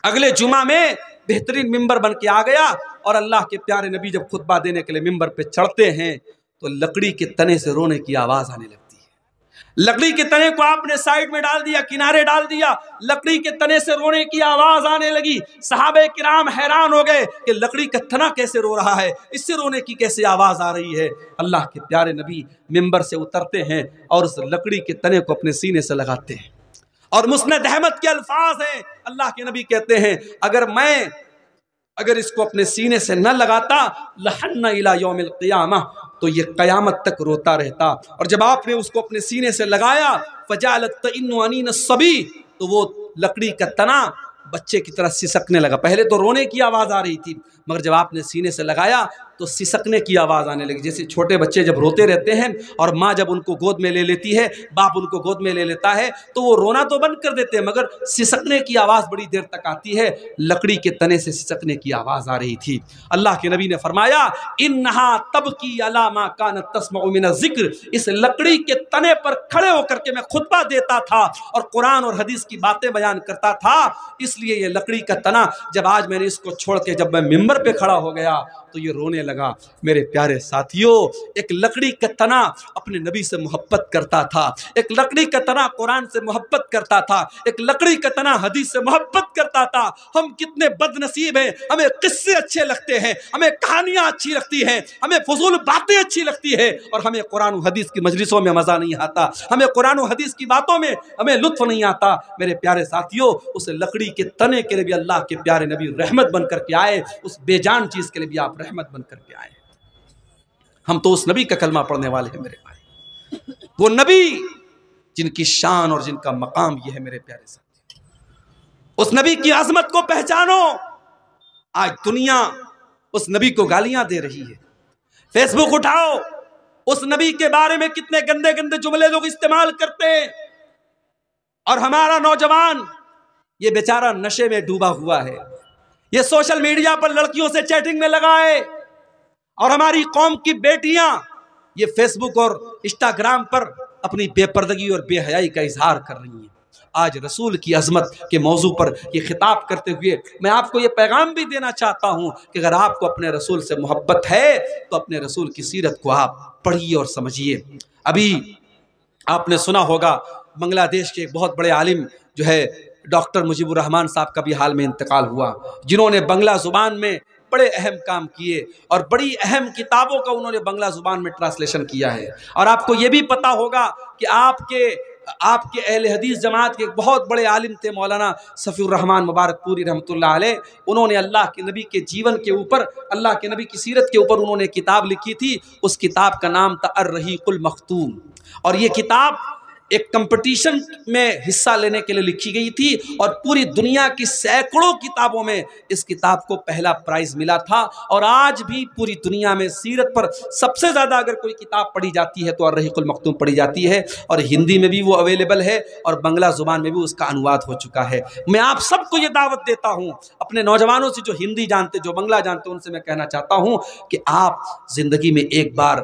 اگلے جمعہ میں بہترین ممبر بن کے آ گیا، اور اللہ کے پیارے نبی جب خطبہ دینے کے لیے ممبر پہ چڑھتے ہیں تو لکڑی کے تنے سے رونے کی آواز آنے لگتی ہے۔ لکڑی کے تنے کو آپ نے سائڈ میں ڈال دیا، کنارے ڈال دیا، لکڑی کے تنے سے رونے کی آواز آنے لگی۔ صحابہ کرام حیران ہو گئے کہ لکڑی کا تنا کیسے رو رہا ہے، اس سے رونے کی کیسے آواز آ رہی ہے۔ اللہ کے پیارے نبی ممبر سے اترتے ہیں اور اس لکڑی کے تنے کو اپنے سینے سے لگاتے ہیں، اور مسند احمد کے الفاظ ہیں، اللہ کے نبی کہتے ہیں اگر اس کو اپنے سینے سے نہ لگاتا لحن الی یوم القیامہ، تو یہ قیامت تک روتا رہتا۔ اور جب آپ نے اس کو اپنے سینے سے لگایا فجعلت تئن انین الصبی، تو وہ لکڑی کا تنا بچے کی طرح سسکنے لگا۔ پہلے تو رونے کی آواز آ رہی تھی، مگر جب آپ نے سینے سے لگایا تو سسکنے کی آواز آنے لگی۔ جیسے چھوٹے بچے جب روتے رہتے ہیں اور ماں جب ان کو گود میں لے لیتی ہے، باپ ان کو گود میں لے لیتا ہے، تو وہ رونا تو بند کر دیتے ہیں مگر سسکنے کی آواز بڑی دیر تک آتی ہے۔ لکڑی کے تنے سے سسکنے کی آواز آ رہی تھی۔ اللہ کے نبی نے فرمایا انہا تبکی علی ما کانت تسمع من الذکر، اس لکڑی کے تنے پر کھڑے ہو کر کے میں خطبہ دیتا تھا اور قرآن اور حدیث کی باتیں بیان کرتا تھا، اس لیے یہ لکڑی کا تنا جب آج میں نے اس کو چھوڑ کے جب میں ممبر پہ کھڑا ہو گیا تو یہ رونے لگا۔ میرے پیارے ساتھیوں، ایک لکڑی کا تنا اپنے نبی سے محبت کرتا تھا، ایک لکڑی کا تنا قرآن سے محبت کرتا تھا، ایک لکڑی کا تنا حدیث سے محبت کرتا تھا۔ ہم کتنے بد نصیب ہیں، ہمیں قصے اچھے لگتے ہیں، ہمیں کہانیاں اچھی لگتی ہیں، ہمیں فضول باتیں اچھی لگتی ہیں، اور ہمیں قرآن و حدیث کی مجلسوں میں مزہ نہیں آتا، ہمیں قرآن و حدیث کی باتوں میں ہمیں لطف نہیں آتا۔ میرے پیارے ساتھیوں، اس لکڑی کے تنے کے لیے بھی اللہ کے پیارے نبی رحمت بن کر کے آئے، اس بے جان چیز کے لیے بھی آپ رحمت بن کر کے آئے۔ ہم تو اس نبی کا کلمہ پڑھنے والے ہیں میرے بھائی، وہ نبی جن کی شان اور جن کا مقام یہ ہے میرے پیارے ساتھی۔ اس نبی کی عظمت کو پہچانو۔ آج دنیا اس نبی کو گالیاں دے رہی ہے، فیس بک اٹھاؤ، اس نبی کے بارے میں کتنے گندے گندے جملے لوگ استعمال کرتے ہیں، اور ہمارا نوجوان یہ بیچارہ نشے میں ڈوبا ہوا ہے، یہ سوشل میڈیا پر لڑکیوں سے چیٹنگ میں لگا ہے، اور ہماری قوم کی بیٹیاں یہ فیس بک اور انسٹاگرام پر اپنی بے پردگی اور بے حیائی کا اظہار کر رہی ہیں۔ آج رسول کی عظمت کے موضوع پر یہ خطاب کرتے ہوئے میں آپ کو یہ پیغام بھی دینا چاہتا ہوں کہ اگر آپ کو اپنے رسول سے محبت ہے تو اپنے رسول کی سیرت کو آپ پڑھیے اور سمجھیے۔ ابھی آپ نے سنا ہوگا بنگلہ دیش کے ایک بہت بڑے عالم جو ہے ڈاکٹر مجیب الرحمان صاحب کا بھی حال میں انتقال ہوا، جنہوں نے بنگلہ زبان میں بڑے اہم کام کیے اور بڑی اہم کتابوں کا انہوں نے بنگلہ زبان میں ٹرانسلیشن کیا ہے۔ اور آپ کو یہ بھی پتا ہوگا کہ آپ کے اہل حدیث جماعت کے ایک بہت بڑے عالم تھے مولانا صفی الرحمان مبارک پوری رحمۃ اللہ علیہ، انہوں نے اللہ کے نبی کے جیون کے اوپر، اللہ کے نبی کی سیرت کے اوپر انہوں نے کتاب لکھی تھی۔ اس کتاب کا نام تھا الرحیق المختوم، اور یہ کتاب ایک کمپٹیشن میں حصہ لینے کے لیے لکھی گئی تھی اور پوری دنیا کی سینکڑوں کتابوں میں اس کتاب کو پہلا پرائز ملا تھا۔ اور آج بھی پوری دنیا میں سیرت پر سب سے زیادہ اگر کوئی کتاب پڑھی جاتی ہے تو الرحیق المختوم پڑھی جاتی ہے، اور ہندی میں بھی وہ اویلیبل ہے اور بنگلہ زبان میں بھی اس کا انواد ہو چکا ہے۔ میں آپ سب کو یہ دعوت دیتا ہوں، اپنے نوجوانوں سے جو ہندی جانتے، جو بنگلہ جانتے، ان سے میں کہنا چاہتا ہوں کہ آپ زندگی میں ایک بار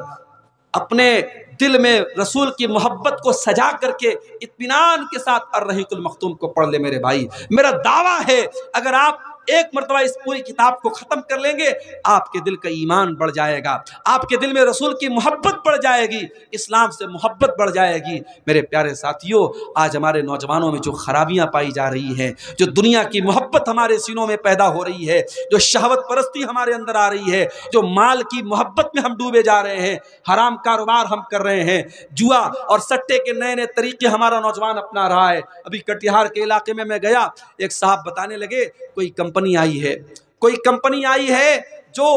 اپنے دل میں رسول کی محبت کو سجا کر کے اطمینان کے ساتھ الرحیق المختوم کو پڑھ لے میرے بھائی۔ میرا دعویٰ ہے اگر آپ ایک مرتبہ اس پوری کتاب کو ختم کر لیں گے، آپ کے دل کا ایمان بڑھ جائے گا، آپ کے دل میں رسول کی محبت بڑھ جائے گی، اسلام سے محبت بڑھ جائے گی۔ میرے پیارے ساتھیوں، آج ہمارے نوجوانوں میں جو خرابیاں پائی جا رہی ہیں، جو دنیا کی محبت ہمارے سینوں میں پیدا ہو رہی ہے، جو شہوت پرستی ہمارے اندر آ رہی ہے، جو مال کی محبت میں ہم ڈوبے جا رہے ہیں، حرام کاروبار ہم کر رہے ہیں، جوا اور سٹے کے نئے نئے طریقے ہمارا نوجوان اپنا رہا ہے۔ ابھی کٹیہار کے علاقے میں گیا، ایک صاحب بتانے لگے کوئی کمپنی آئی ہے جو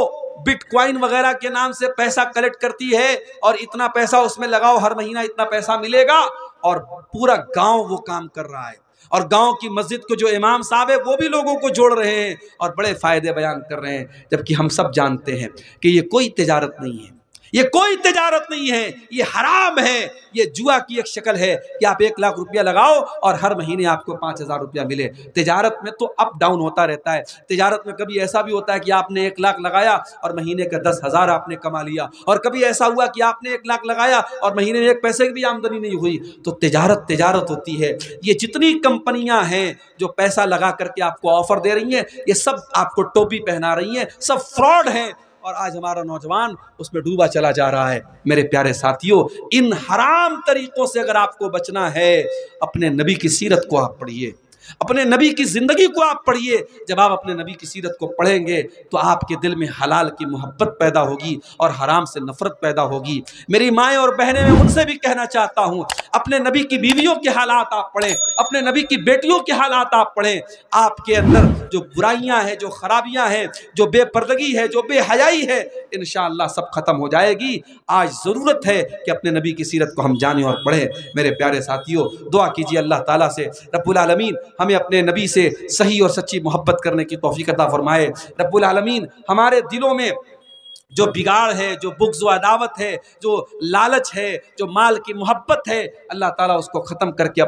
بٹ کوائن وغیرہ کے نام سے پیسہ کلیکٹ کرتی ہے، اور اتنا پیسہ اس میں لگاؤ، ہر مہینہ اتنا پیسہ ملے گا، اور پورا گاؤں وہ کام کر رہا ہے، اور گاؤں کی مسجد کو جو امام صاحب ہے وہ بھی لوگوں کو جوڑ رہے ہیں اور بڑے فائدے بیان کر رہے ہیں، جبکہ ہم سب جانتے ہیں کہ یہ کوئی تجارت نہیں ہے، یہ کوئی تجارت نہیں ہے، یہ حرام ہے، یہ جوا کی ایک شکل ہے کہ آپ 1 لاکھ روپیہ لگاؤ اور ہر مہینے آپ کو 5,000 روپیہ ملے۔ تجارت میں تو اپ ڈاؤن ہوتا رہتا ہے، تجارت میں کبھی ایسا بھی ہوتا ہے کہ آپ نے 1 لاکھ لگایا اور مہینے کا 10,000 آپ نے کما لیا، اور کبھی ایسا ہوا کہ آپ نے 1 لاکھ لگایا اور مہینے میں 1 پیسے کی بھی آمدنی نہیں ہوئی۔ تو تجارت ہوتی ہے۔ یہ جتنی کمپنیاں ہیں جو پیسہ لگا کر کے آپ کو آفر دے رہی ہیں، یہ سب آپ کو ٹوپی پہنا رہی ہیں، سب فراڈ ہیں، اور آج ہمارا نوجوان اس میں ڈوبا چلا جا رہا ہے۔ میرے پیارے ساتھیوں، ان حرام طریقوں سے اگر آپ کو بچنا ہے، اپنے نبی کی سیرت کو آپ پڑھیے، اپنے نبی کی زندگی کو آپ پڑھیے۔ جب آپ اپنے نبی کی سیرت کو پڑھیں گے تو آپ کے دل میں حلال کی محبت پیدا ہوگی اور حرام سے نفرت پیدا ہوگی۔ میری مائیں اور بہنیں، میں ان سے بھی کہنا چاہتا ہوں، اپنے نبی کی بیویوں کے حالات آپ پڑھیں، اپنے نبی کی بیٹیوں کے حالات آپ پڑھیں۔ آپ کے اندر جو برائیاں ہیں، جو خرابیاں ہیں، جو بے پردگی ہے، جو بے حیائی ہے، انشاءاللہ سب ختم ہو جائے گی۔ آج ضرورت ہے کہ اپنے نبی کی سیرت کو ہم جانیں اور پڑھیں۔ میرے پیارے ساتھیوں، دعا کیجیے اللہ تعالیٰ سے رب العالمین ہمیں اپنے نبی سے صحیح اور سچی محبت کرنے کی توفیق عطا فرمائے۔ رب العالمین ہمارے دلوں میں جو بگاڑ ہے، جو بغض و عداوت ہے، جو لالچ ہے، جو مال کی محبت ہے، اللہ تعالیٰ اس کو ختم کر کے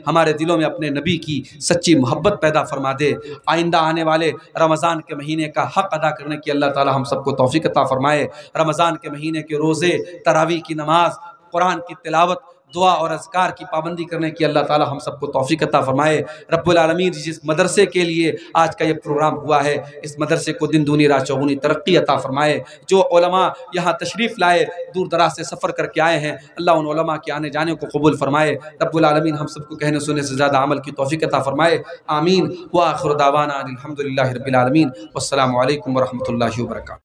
ہمارے دلوں میں اپنے نبی کی سچی محبت پیدا فرما دے۔ آئندہ آنے والے رمضان کے مہینے کا حق ادا کرنے کی اللہ تعالیٰ ہم سب کو توفیق عطا فرمائے۔ رمضان کے مہینے کے روزے، تراویح کی نماز، قرآن کی تلاوت، دعا اور اذکار کی پابندی کرنے کی اللہ تعالیٰ ہم سب کو توفیق عطا فرمائے۔ رب العالمین جس مدرسے کے لیے آج کا یہ پروگرام ہوا ہے، اس مدرسے کو دن دونی رات چوگنی ترقی عطا فرمائے۔ جو علماء یہاں تشریف لائے، دور دراز سے سفر کر کے آئے ہیں، اللہ ان علماء کے آنے جانے کو قبول فرمائے۔ رب العالمین ہم سب کو کہنے سننے سے زیادہ عمل کی توفیق عطا فرمائے۔ آمین۔ وآخر دعوانا الحمدللہ رب العالمین، والسلام علیکم ورحمۃ اللہ وبرکاتہ۔